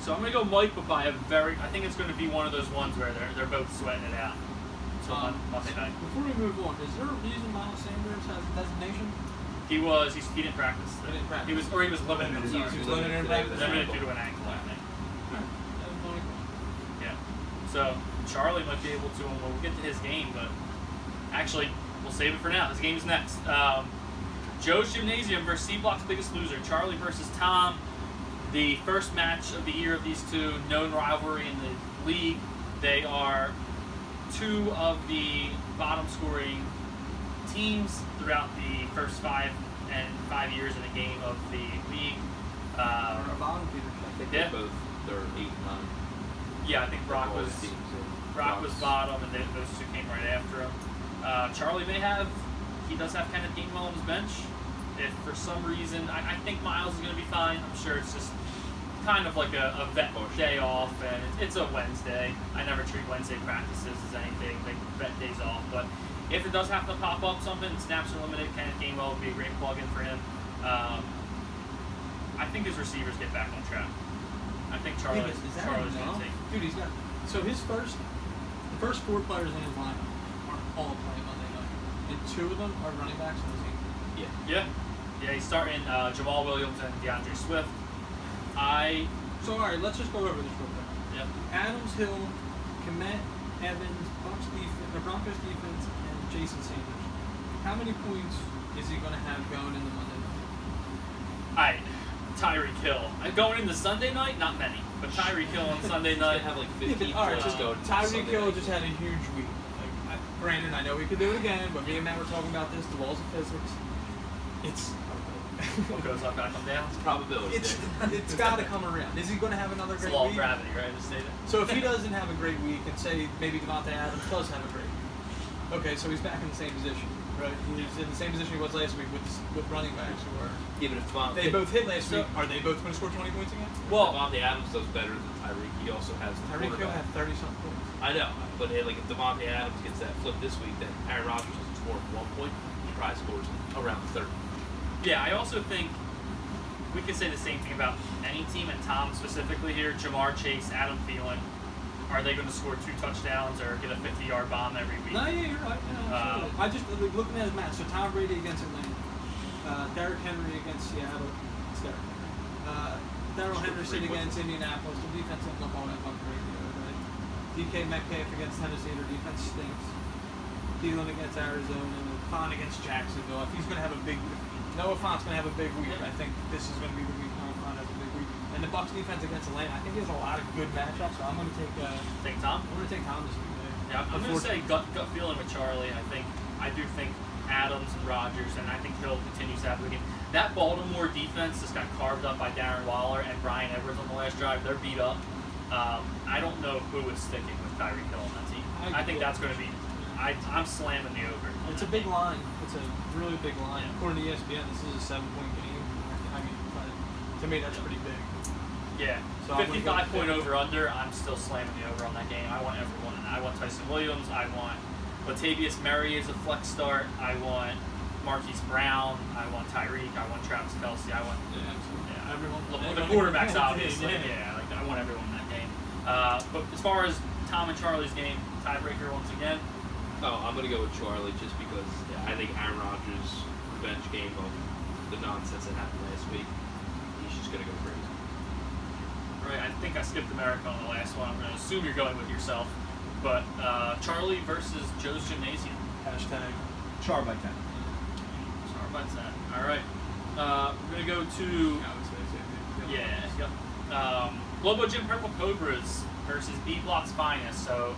So I'm going to go Mike, but by I think it's going to be one of those ones where they're both sweating it out. So Monday night. Before we move on, is there a reason Miles Sanders has a designation? He didn't practice. He didn't practice. He was limited. He was limited in practice. Limited due to an ankle, I think. Yeah. So Charlie might be able to, and we'll get to his game, but actually, we'll save it for now. His game's next. Joe's Gymnasium versus C Block's Biggest Loser. Charlie versus Tom. The first match of the year of these two, known rivalry in the league. They are 2 of the bottom scoring teams throughout the first 5 years in a game of the league. Bottom feeders. I think they're 8 and 9. Yeah, I think Brock was bottom, and those 2 came right after him. Charlie he does have Kenneth Gainwell on his bench. If for some reason, I think Miles is going to be fine. I'm sure it's just kind of like a vet day off, and it's a Wednesday. I never treat Wednesday practices as anything, like vet days off. But if it does happen to pop up something, snaps are limited, Kenneth Gainwell would be a great plug-in for him. I think his receivers get back on track. I think Charlie's going to take. Dude, he's got. So the first 4 players in his lineup are all playing Monday night, and 2 of them are running backs on his team. Yeah. He's starting Jamal Williams and DeAndre Swift. So all right, let's just go over this real quick. Yep. Adams, Hill, Kmet, Evans, Broncos defense, and Jason Sanders. How many points is he going to have going into Monday night? Tyreek Hill. Going into Sunday night, not many, but Tyreek Hill on Sunday night. Have like 15 all right, just go. Tyreek Hill just had a huge week. Brandon, I know we could do it again, but me and Matt were talking about this. The laws of physics. It's What goes up, gotta come down. It's probability. It's got to come around. Is he going to have another great It's law week? of gravity, right? To say that. So if he doesn't have a great week, and say maybe Devontae Adams does have a great week, okay, so he's back in the same position. Right, he's in the same position he was last week with running backs who are. Even if They both hit last week. Are they both going to score 20 points again? Well, Devontae Adams does better than Tyreek. He also has the Tyreek Hill quarterback. had 30-something points. I know, but like if Devontae Adams gets that flip this week, then Aaron Rodgers doesn't score 1 point. He probably scores around 30. yeah, I also think we could say the same thing about any team, and Tom specifically here. Jamar Chase, Adam Thielen. Are they going to score 2 touchdowns or get a 50-yard bomb every week? No, yeah, you're right. Yeah, absolutely. I just looking at his match. So Tom Brady against Atlanta, Derrick Henry against Seattle. It's Derrick Henry. Darrell Henderson against Indianapolis. The defense ends up all that fucking great the other day. DK Metcalf against Tennessee. Their defense stinks. Thielen against Arizona. And Font against Jacksonville. If he's going to have a big, Noah Font's going to have a big week. I think this is going to be the week Noah Font has a big week. And the Bucs defense against Atlanta. I think he has a lot of good matchups. So I'm going to take. Take Tom? I'm going to take Tom this week. Yeah, I'm going to say gut feeling with Charlie. I do think Adams and Rodgers, and I think Hill continues to have the game. That Baltimore defense just got carved up by Darren Waller and Brian Edwards on the last drive. They're beat up. I don't know who is sticking with Tyreek Hill on that team. I think that's going to be. I'm slamming the over. It's a big line. It's a really big line. According to ESPN, this is a 7-point game. I mean, to me, that's pretty big. Yeah, So 55-point over/under. I'm still slamming the over on that game. I want everyone. I want Tyson Williams. I want Latavius Murray as a flex start. I want Marquise Brown. I want Tyreek. I want Travis Kelce. I want Everyone. the quarterbacks, obviously. Yeah, like I want everyone in that game. But as far as Tom and Charlie's game, tiebreaker once again. Oh, I'm going to go with Charlie just because I think Aaron Rodgers' revenge game of the nonsense that happened last week, he's just going to go crazy. Right, I think I skipped America on the last one. I'm going to assume you're going with yourself. But Charlie versus Joe's Gymnasium. Hashtag. Char by 10. Sorry about that. All right. We're going to go to... Globo Gym Purple Cobras versus B Block's Finest. So,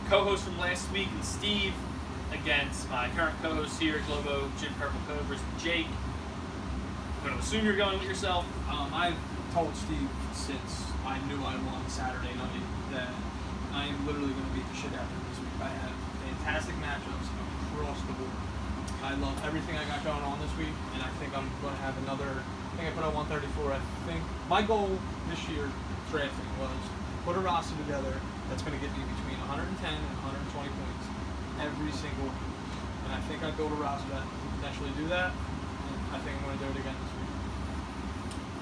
co-host from last week, and Steve against my current co-host here, Globo Gym Purple Cobras, Jake. I'm going to assume you're going with yourself. I've told Steve since I knew I won Saturday night that I am literally going to beat the shit out of him this week. I have fantastic matchups across the board. I love everything I got going on this week, and I think I'm going to have another. I think I put out 134. I think my goal this year drafting was put a roster together that's going to get me between 110 and 120 points every single week. And I think I built a roster that can potentially do that. And I think I'm going to do it again this week.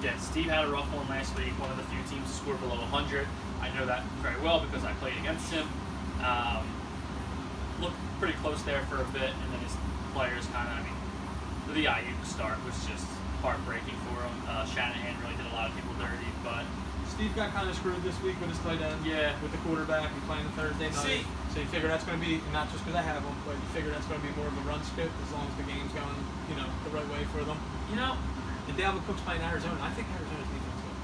Yeah, Steve had a rough one last week. One of the few teams to score below 100. I know that very well because I played against him. Looked pretty close there for a bit, and then his players kind of, the Ayuk start was just heartbreaking for him. Shanahan really did a lot of people dirty, but Steve got kind of screwed this week with his tight end. Yeah. With the quarterback and playing the Thursday night. See. So you figure that's going to be, not just because I have him, but you figure that's going to be more of a run skip as long as the game's going, the right way for them. And Dalvin Cook's playing Arizona. I think Arizona's defense is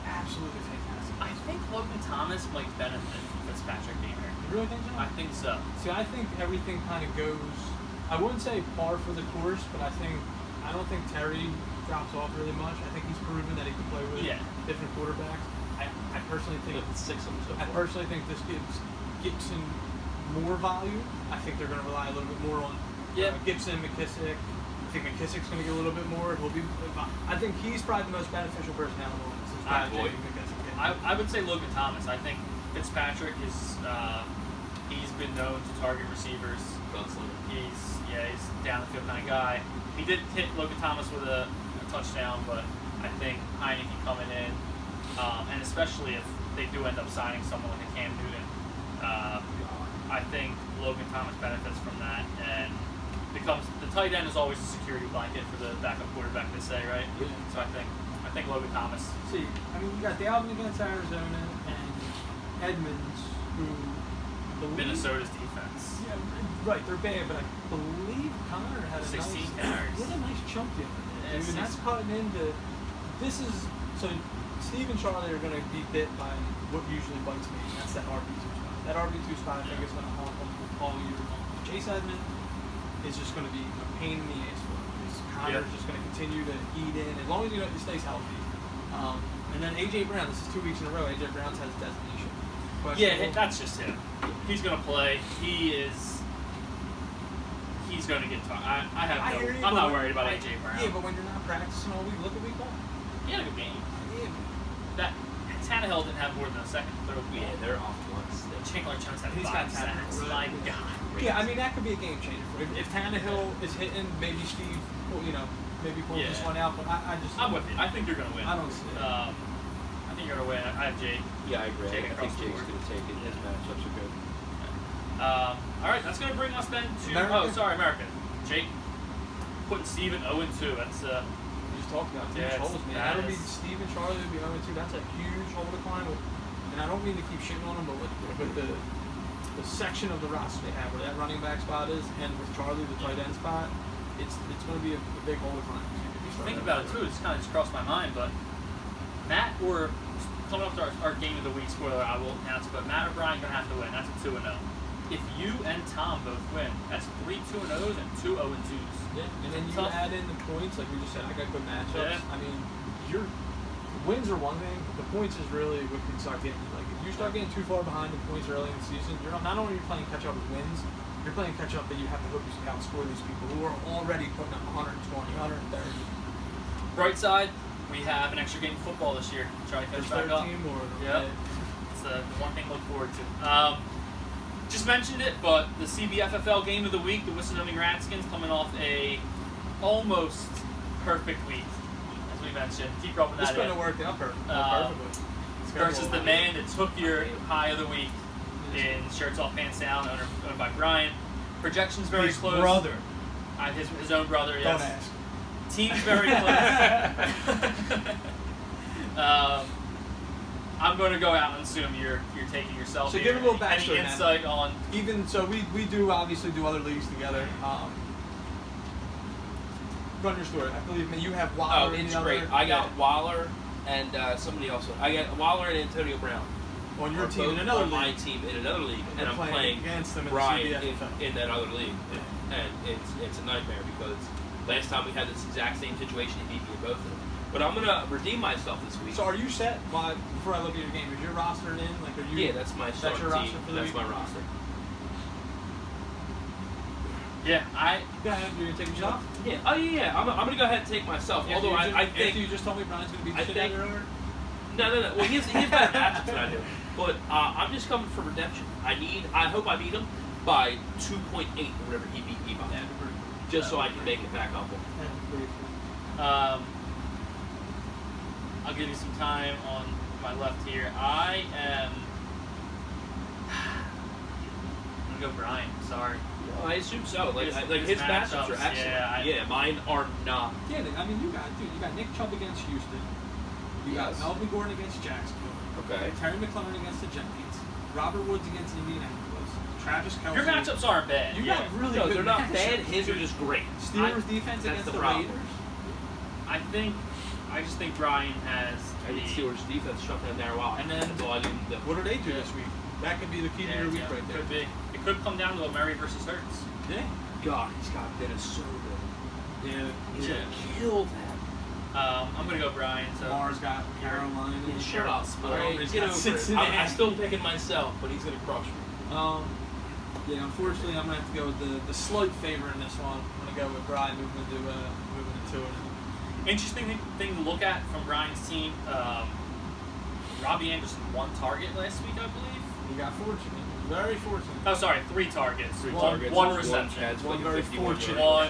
absolutely fantastic. I think Logan Thomas might benefit from Fitzpatrick being here. You really think so? I think so. See, I think everything kind of goes, I wouldn't say par for the course, but I don't think Terry drops off really much. I think he's proven that he can play with different quarterbacks. I personally think Six of them so I far. personally think this gives Gibson more value. I think they're going to rely a little bit more on Gibson, McKissick. I think McKissick's going to get a little bit more. I think he's probably the most beneficial person out of the since McKissick. I would say Logan Thomas. I think Fitzpatrick is he's been known to target receivers. He's down the field kind of guy. He did hit Logan Thomas with a touchdown, but I think Heineke coming in, and especially if they do end up signing someone like a Cam Newton, I think Logan Thomas benefits from that and becomes the tight end is always a security blanket for the backup quarterback. They say, right? Yeah. So I think Logan Thomas. See, you got Dalvin against Arizona and Edmonds, who Minnesota's defense. Yeah, right. They're bad, but I believe Connor had a 16 nice, carries. He had a nice chunk the other day. Yeah, And that's cutting into. This is so. Steve and Charlie are going to be bit by what usually bites me. And that's that RB2 spot. That RB2 spot, I think, is going to haunt them all year long. Chase Edmonds is just going to be a pain in the ass for him. Connor's just going to continue to eat in as long as he stays healthy. And then AJ Brown. This is 2 weeks in a row. AJ Brown's has a designation. Yeah, that's just him. He's gonna play. He's he's going to get targeted. I hear you, I'm but not worried about AJ Brown. Yeah, but when you're not practicing all week, look at week 1. He had a good game. Yeah, That Tannehill didn't have more than a second throw. Yeah, they're off once. Chandler Jones had He's 5 got sacks. Tannehill, My right? God. yeah, I mean that could be a game changer. If Tannehill is hitting, maybe Steve, well, maybe pull this Yeah. one out. But I just I'm with you. I think you're going to win. I don't see it. I think you're going to win. I have Jake. Yeah, I agree. Jake I across think the Jake's board. going to take it. His matchups are good. All right, that's going to bring us then to America. Jake putting Steve at 0-2. That's we just talked about huge Yeah, holes, man. that That'll be is- Steve and Charlie would be 0-2. That's a huge hole to climb. And I don't mean to keep shitting on them, but with the section of the roster they have, where that running back spot is, and with Charlie the tight end spot, it's going to be a big hole to climb. think about it too. It's kind of just crossed my mind, but Matt or coming up to our game of the week. Spoiler, I will announce it, but Matt or Brian gonna have to win. That's a 2-0. If you and Tom both win, that's 3 2-0s and 2 0-2s. Yeah, and then you Tough. add in the points, like we just said. I got good matchups. Yeah. I mean, your wins are one thing. The points is really what can start getting. Like if you start getting too far behind in points early in the season, you're not only are you playing catch up with wins, you're playing catch up that you have to hope you outscore these people who are already putting up 120, 130. Bright side, we have an extra game of football this year. Try to catch There's back up. 13 more. Yep. It's the one thing to look forward to. Just mentioned it, but the CBFFL game of the week, the Wisconsin Redskins coming off a almost perfect week, as we mentioned. Keep rubbing This that couldn't in. have worked out perfectly. Versus the man that took your high of the week in Shirts Off Pants Down, owned by Brian. Projections very His close. brother. His own brother, yes. Don't ask. Team's very close. I'm going to go out and assume you're taking yourself. So here. give a little backstory, Any insight on? Even so, we do obviously do other leagues together. Run your story. I believe you have Waller. Oh, and it's the great. other- I got Waller and somebody else. I got Waller and Antonio Brown. on your Are team in both another on my league. team in another league, and You're I'm playing playing against them in the Brian CBFFL. in that other league, and it's a nightmare because last time we had this exact same situation, he beat me in both of them. But I'm gonna redeem myself this week. So are you set? Before I look at your game, is your roster in? Like, are you? Yeah, that's my starting your team. roster for the That's week? my roster. Yeah, Go ahead. You're gonna take yourself. Yeah. Oh yeah. I'm gonna go ahead and take myself. Although I think after you just told me Brian's gonna beat the I shit think- out of her. No. Well, he's better matchups than I do. But I'm just coming for redemption. I hope I beat him by 2.8 or whatever he beat me by. Just so I can make it back up. I'll give you some time on my left here. I am. I'm gonna go Brian. Sorry. I assume so. Like His his matchups are matchups, excellent. yeah, Mine are not. Yeah, I mean, you got Nick Chubb against Houston. You got Yes. Melvin Gordon against Jacksonville. Okay. Terry McLaurin against the Giants. Robert Woods against Indianapolis. Travis Kelce. Your matchups aren't bad. You yeah. got really No, good they're not matchups. bad. His are just great. Steelers defense that's against the the problem. Raiders. I just think Brian has I need the. Steelers defense shut down there a while. And then- that's all I need to do. What do they do this week? That could be the key to your week right there. Could be. It could come down to a Murray versus Hurts. Yeah. God, Scott Dennis so good. Yeah. He's Yeah. gonna kill that. I'm gonna go Brian. So Lamar's got Carolina. Yeah, shut up. Split. All right, He's get got over it. Cincinnati. I'm still picking myself, but he's gonna crush me. Yeah, unfortunately, I'm gonna have to go with the slight favor in this one. I'm gonna go with Brian moving to 2-0. Interesting thing to look at from Brian's team. Robbie Anderson 1 target last week, I believe. You got fortunate. Very fortunate. Oh, sorry, 3 targets. Three One targets. reception. That's One like very 51 fortunate. yard.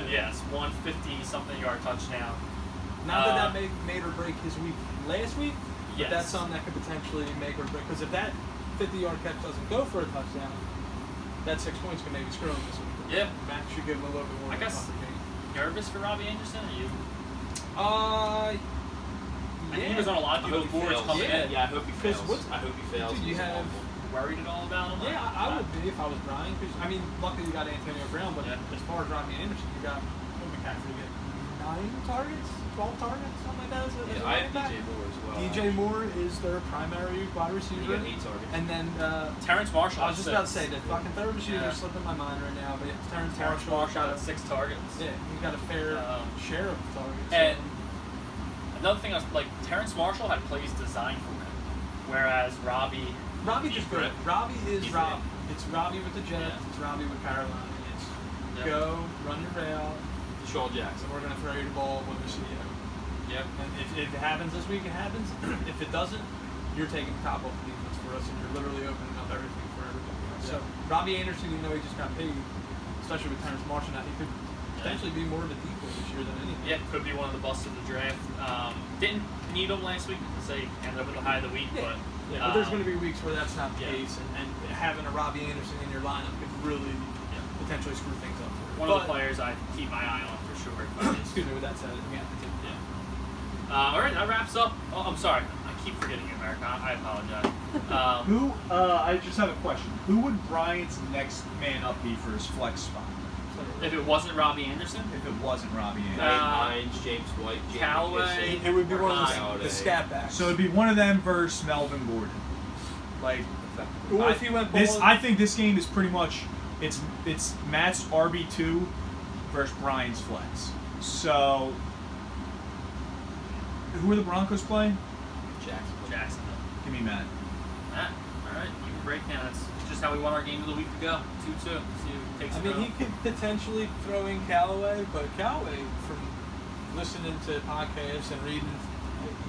150 something yard touchdown. Not that made or break his week last week, but Yes. that's something that could potentially make or break. Because if that 50-yard catch doesn't go for a touchdown, that 6 points can maybe screw him this week. Yeah. Matt should give him a little bit more. I of a guess- tougher game. Nervous for Robbie Anderson? Are you? Yeah. I think he was on a lot of I hope people's he boards fails. coming in. Yeah, I hope he Because fails. what's- I hope he fails. Dude, you He's have- awful. Worried at all about him? Yeah, I would be if I was Brian. Because I mean, luckily you got Antonio Brown, but Yeah. as far as Robbie Anderson, you got McCaffrey get 9 targets, 12 targets, something like that. As a Yeah, I running have back. DJ Moore as well. DJ Moore is their primary wide He receiver, got 8 targets. and then Terrence Marshall. I was just about to say the the fucking third receiver Yeah. is slipping my mind right now, but it's Terrence Terrence Marshall. Marshall had 6 targets. Yeah, he got a fair share of targets. And another thing I was like, Terrence Marshall had plays designed for him, whereas Robbie. Robbie just good. Right. Robbie is He's Rob. It's Robbie with the Jets. Yeah. It's Robbie with Carolina. Go, run your rail, Deshaun Jackson. and we're going to throw you the ball when we see you. Yep. And if it happens this week, it happens. If it doesn't, you're taking the top off the defense for us, and you're literally opening up everything for everybody else. So Robbie Anderson, even though he just got paid, especially with Terrence Marshall now, he could potentially be more of a decoy this year than anything. Yeah, could be one of the busts of the draft. Didn't need him last week because they ended up with the high of the week, but But there's going to be weeks where that's not the yeah. case, and having a Robbie Anderson in your lineup could really potentially screw things up for you. one of the players I keep my eye on for sure. Excuse me, with that said, yeah. All right, that wraps up. Oh, I'm sorry. I keep forgetting you, America. I apologize. Who? I just have a question. Who would Brian's next man up be for his flex spot? If it wasn't Robbie Anderson, If it wasn't Robbie Anderson. Hines, James White, James Callaway. McKissick. It would be one of Holiday. the scat backs. So it'd be one of them versus Melvin Gordon. Like, Or if he went this, ball- I think this game is pretty much it's Matt's RB2 versus Brian's flex. So who are the Broncos playing? Jacksonville. Give me Matt. Matt, all right, even breakdown. That's just how we won our game of the week to go. 2-2. See who takes I it mean, home. he could potentially throw in Callaway, but Callaway, from listening to podcasts and reading,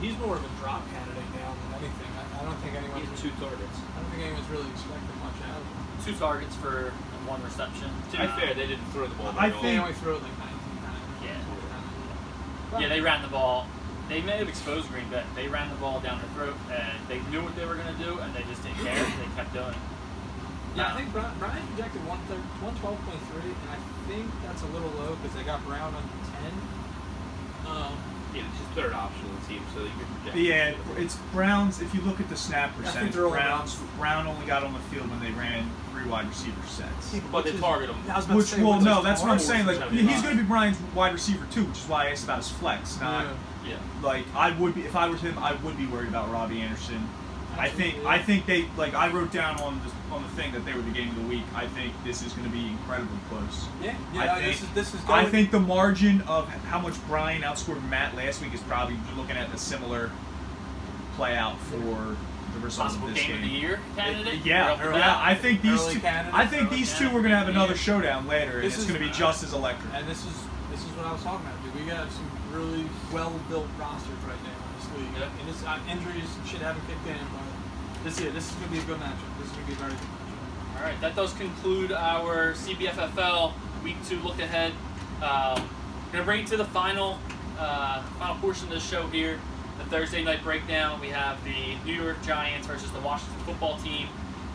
he's more of a drop candidate now than anything. I don't think He anyone's had 2 targets. I don't think anyone's really expecting much out of him. 2 targets for 1 reception. To be fair, they didn't throw the ball. I very They well. only threw it like 19 times. Yeah. Yeah, they ran the ball. They may have exposed Green Bay. They ran the ball down their throat, and they knew what they were going to do, and they just didn't care. They kept doing it. Yeah, I think Brian projected 112.3, and I think that's a little low because they got Brown on 10. Yeah, it's his third option on the team, so you can project. Yeah, it's Browns. If you look at the snap think percentage, they're all Brown only got on the field when they ran 3 wide receiver sets. But they target him. Which, well, no, that's what I'm saying. Like, target? he's going to be Brian's wide receiver too, which is why I asked about his flex. Not Yeah. like I would be if I was him. I would be worried about Robbie Anderson. Absolutely. I think they like I wrote down on the thing that they were the game of the week. I think this is going to be incredibly close. Yeah, I this think- is. I think the margin of how much Brian outscored Matt last week is probably looking at a similar play out for the result Possible of this game of the year candidate? Yeah, Right off the yeah. bat? I think these Early two. candidate, I think early these two candidate, we're going to have game of the another year. showdown later, and This it's is- going to be just as electric. And this is what I was talking about, dude. We got some really well built rosters right now in this league. Yeah. And this injuries and shit haven't kicked in, but this is going to be a good matchup. This is going to be a very good matchup. All right, that does conclude our CBFFL Week 2 look ahead. Going to bring it to the final portion of the show here, the Thursday night breakdown. We have the New York Giants versus the Washington football team.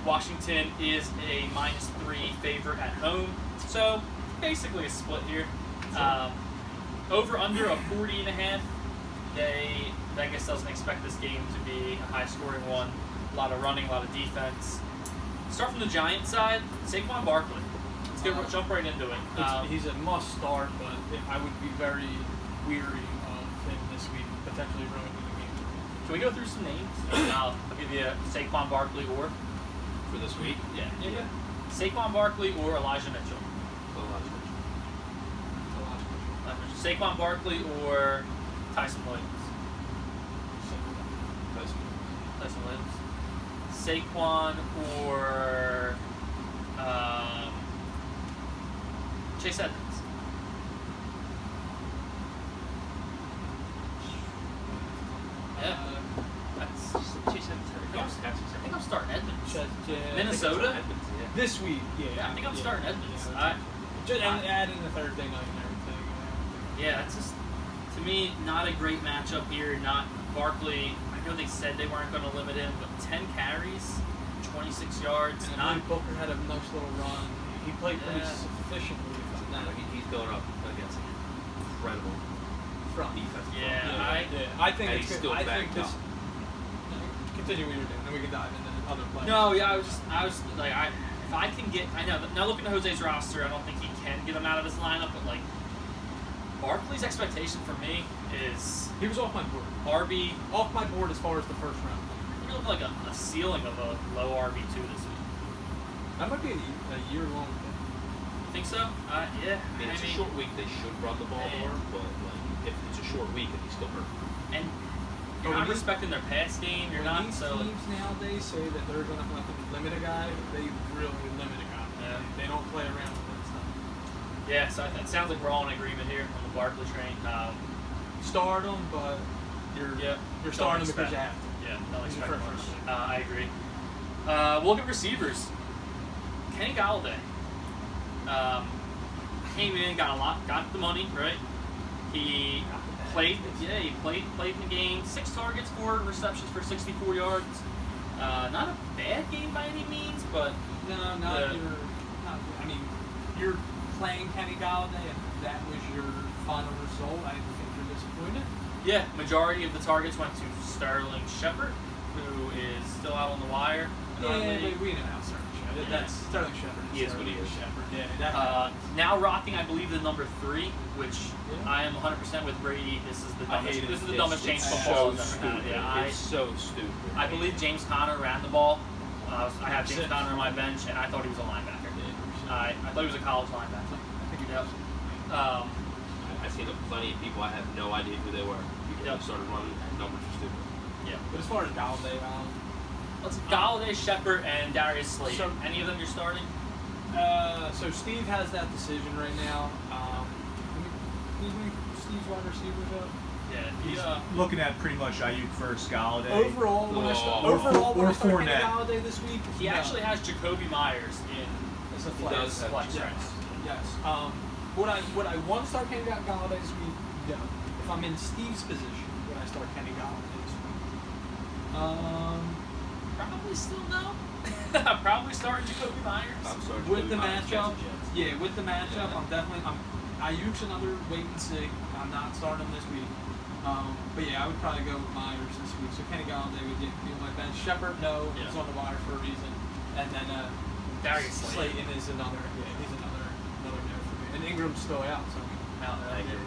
Washington is a -3 favorite at home, so basically a split here. Over under a 40.5. Vegas doesn't expect this game to be a high-scoring one. A lot of running, a lot of defense. Start from the Giants side. Saquon Barkley. Let's jump right into it. He's a must start, but I would be very weary of him this week, potentially ruining the game. Can we go through some names? And I'll give you Saquon Barkley or For this week? yeah. Saquon Barkley or Elijah Mitchell. Saquon Barkley or Tyson Williams. Tyson Williams. Saquon or Chase Edmonds. Yeah. That's I think I'm starting Edmonds. Minnesota? This week, Yeah, I think I'm starting Edmonds. And add in the Thursday night and everything. Yeah, it's just, to me, not a great matchup here. Not Barkley. I know they said they weren't going to limit him, but 10 carries, 26 yards. And Not Booker had a nice little run. He played pretty Yeah. sufficiently from that. He's going up against an incredible Front. defense. Yeah, I think And it's he's good. still I think backed this. up. Continue what you're doing, then we can dive into other players. No, yeah, I was like, if I can get, I know, now looking at Jose's roster, I don't think he can get him out of his lineup, but like, Barkley's expectation for me is He was off my board. RB. Off my board as far as the first round. He looked like a ceiling of a low RB2 this week. That might be a year-long thing. You think so? Yeah. I mean, it's a short week. They should run the ball Yeah. more, but like, if it's a short week and he's still hurt. And But you're not when respecting their pass game. You're When not these so. teams nowadays say that they're going to limit a guy, they really limit a guy. Yeah. They don't play around with that stuff. Yeah, so it sounds like we're all in agreement here on the Barkley train. Start him, but you're starting him because you have to. Yeah, don't He's expect your much. first. I agree. We'll look at receivers. Kenny Galladay came in, got the money, right? He played in the game. 6 targets, 4 receptions for 64 yards. Not a bad game by any means, but you're playing Kenny Galladay, and that was your final result. I think you're disappointed. yeah, majority of the targets went to Sterling Shepard, who is still out on the wire. Yeah, but we know how Sterling Shepard. Yeah. That's Sterling Shepard. He is what he is. Shepard. Yeah, Now rocking, I believe, the number 3, which I am 100% with Brady. This is the I dumbest. hate it. This is the dumbest change It's football so has ever stupid. had. Yeah, It's so stupid. I believe James Conner ran the ball. I have James Conner on my bench, and I thought he was a linebacker. I thought he was a college linebacker. I think he Yep. does. I've seen plenty of people. I have no idea who they were. People Yep. who started running and numbers are stupid. Yeah. But as far as Galladay, Let's Galladay, Shepard, and Darius Slade. So- Any of them you're starting? so Steve has that decision right now. Can you bring Steve's wide receivers up? Yeah. He's looking at pretty much Ayuk first, Galladay. Overall, when I start or Kenny Fournette. Galladay this week, He actually has Jacoby Myers in it's a He flex. does have flex, Yes. right? Yes. Would I want to start Kenny Galladay this week? No. If I'm in Steve's position, would I start Kenny Galladay this week? Probably still no. Probably starting Jacoby Myers. I'm sorry. With the Jacoby Myers matchup, against the Jets. yeah, with the matchup, Ayuk's another wait and see. I'm not starting him this week. But yeah, I would probably go with Myers this week. So Kenny Galladay would be on my bench. Shepard, no, Yeah. he's on the wire for a reason. And then Darius Slade. Slayton is another. Yeah, he's another no for me. And Ingram's still out, so Out there. Thank you.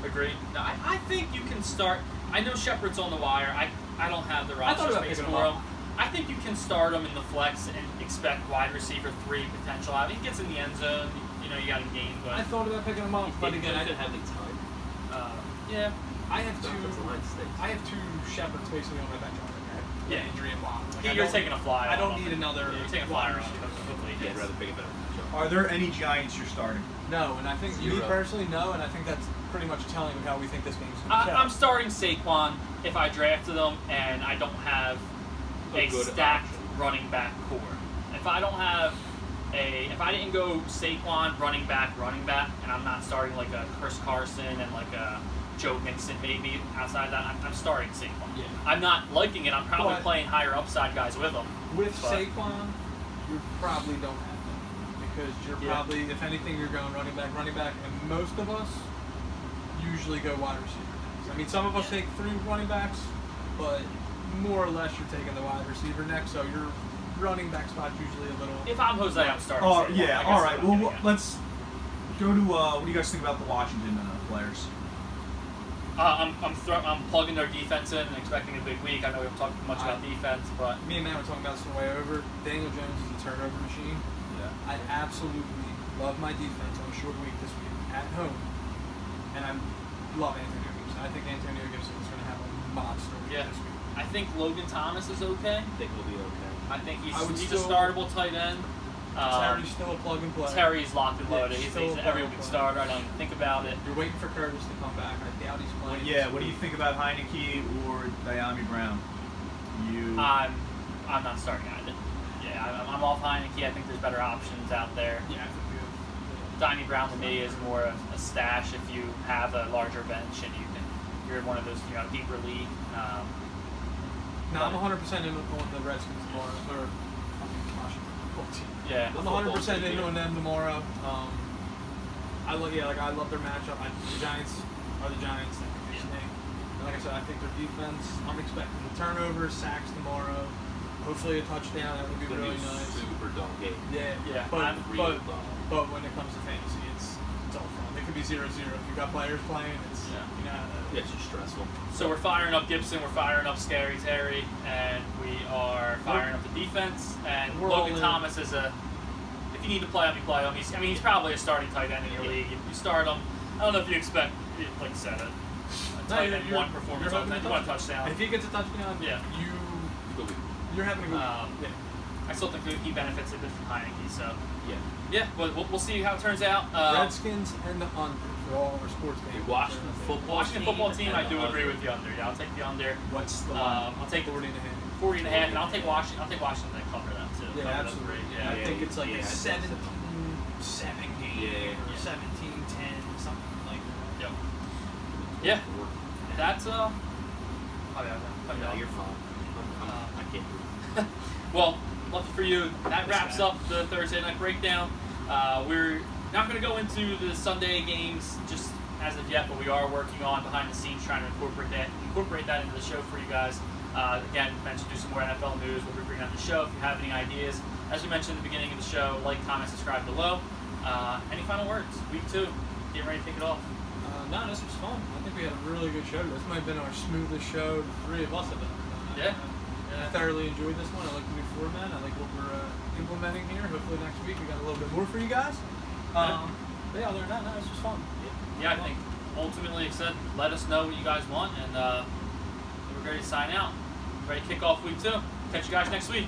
Agreed. No, I think you can start. I know Shepard's on the wire. I don't have the I thought roster about space picking for him him. up. I think you can start him in the flex and expect wide receiver 3 potential. I mean, he gets in the end zone. You know, you got to gain, I but thought about picking him up. But again, I didn't have any time. yeah. I have The offensive line stinks. I have 2 Shepherds basically on my bench already. I have Yeah. injury and block. Like, You're taking a flyer. I don't on need him. another. Yeah, you're taking a wide flyer on receiver. him. Hopefully he Yeah, I'd hits. rather pick a better matchup. Are there any Giants you're starting? No, and I think me Zero. personally, no, and I think that's pretty much telling of how we think this game's going to I'm starting Saquon if I drafted him and I don't have A a good stacked option. running back core. If I don't have if I didn't go Saquon running back, and I'm not starting like a Chris Carson and like a Joe Mixon maybe outside that, I'm starting Saquon. Yeah. I'm not liking it. I'm probably But- playing higher upside guys with him. With But- Saquon, you probably don't have them because you're Yeah. probably, if anything, you're going running back, and most of us usually go wide receiver. next. I mean, some of us take 3 running backs, but more or less you're taking the wide receiver next, so your running back spot's usually a little. If I'm Jose, I'm starting Oh Saquon. yeah, I guess all is right. what I'm Well, getting at. let's go to what do you guys think about the Washington players? I'm plugging their defense in and expecting a big week. I know we haven't talked much about defense, but Me and Matt were talking about this on the way over. Daniel Jones is a turnover machine. yeah. I absolutely love my defense on a short week this week at home, and I love Antonio Gibson. I think Antonio Gibson is going to have a monster week Yeah. this week. I think Logan Thomas is okay. I think we'll be okay. I think he's I would a still- startable tight end. Terry's still a plug and play. Terry's locked and Yeah, loaded. he's He's still an a every plug week and play. starter. I don't even think about it. You're waiting for Curtis to come back. I doubt he's playing. Yeah. What do you think about Heineke or Diami Brown? I'm not starting either. Yeah, I'm off Heineke. I think there's better options out there. Yeah, I think we have. Donnie Brown to me is more of a stash if you have a larger bench and you're in one of those deeper league. No, I'm 100% in on the Redskins tomorrow. Or Washington football team. Yeah. I'm 100% in on them tomorrow. I love their matchup. The Giants are the Giants. I think they stink. And like I said, I think their defense. I'm expecting the turnovers, sacks tomorrow. Hopefully a touchdown. That would be It's gonna really be nice. super dumb game. Yeah, But I'm real but, dumb. but when it comes to fantasy, it's all fun. It could be 0-0 if you've got players playing. It's Yeah. Yeah, it's just stressful. So we're firing up Gibson, we're firing up Scary Terry, and we are firing up the defense. And We're all Logan in. Thomas is if you need to play him, you play him. He's probably a starting tight end in your league. If you start him, I don't know if you expect, like you said, a tight end one performance on that. You want a touchdown. If he gets a touchdown, Yeah. Good week. you're having a good Um, week. I still think he benefits a bit from Heineke. So Yeah. we'll see how it turns out. Redskins and the under for all our sports games. Washington football team. I and do the agree under. with the under. Yeah, I'll take the under. What's the line? I'll take 40 and a half. 40 and a half, and I'll take Washington. I'll take Washington to cover that too. Yeah, Cover those absolutely. three. I Yeah. think it's like Yeah, a I think so. 17-7 game Yeah. or 17-10, something like that. Yep. Yeah. That's No, you're fine. I can't. Well, lucky for you, that wraps up the Thursday night breakdown. We're not going to go into the Sunday games just as of yet, but we are working on behind the scenes trying to incorporate that into the show for you guys. Again, mentioned do some more NFL news. We'll be bringing on the show. If you have any ideas, as we mentioned at the beginning of the show, like, comment, subscribe below. Any final words? Week 2, get ready to kick it off. No, this was fun. I think we had a really good show. This might have been our smoothest show the three of us have done. Yeah. I thoroughly enjoyed this one. I like the new format. I like what we're implementing here. Hopefully next week we got a little bit more for you guys. But yeah, other than that, no, this was fun. Yeah, I think ultimately, like I said, let us know what you guys want, and we're ready to sign out. Ready to kick off week 2. Catch you guys next week.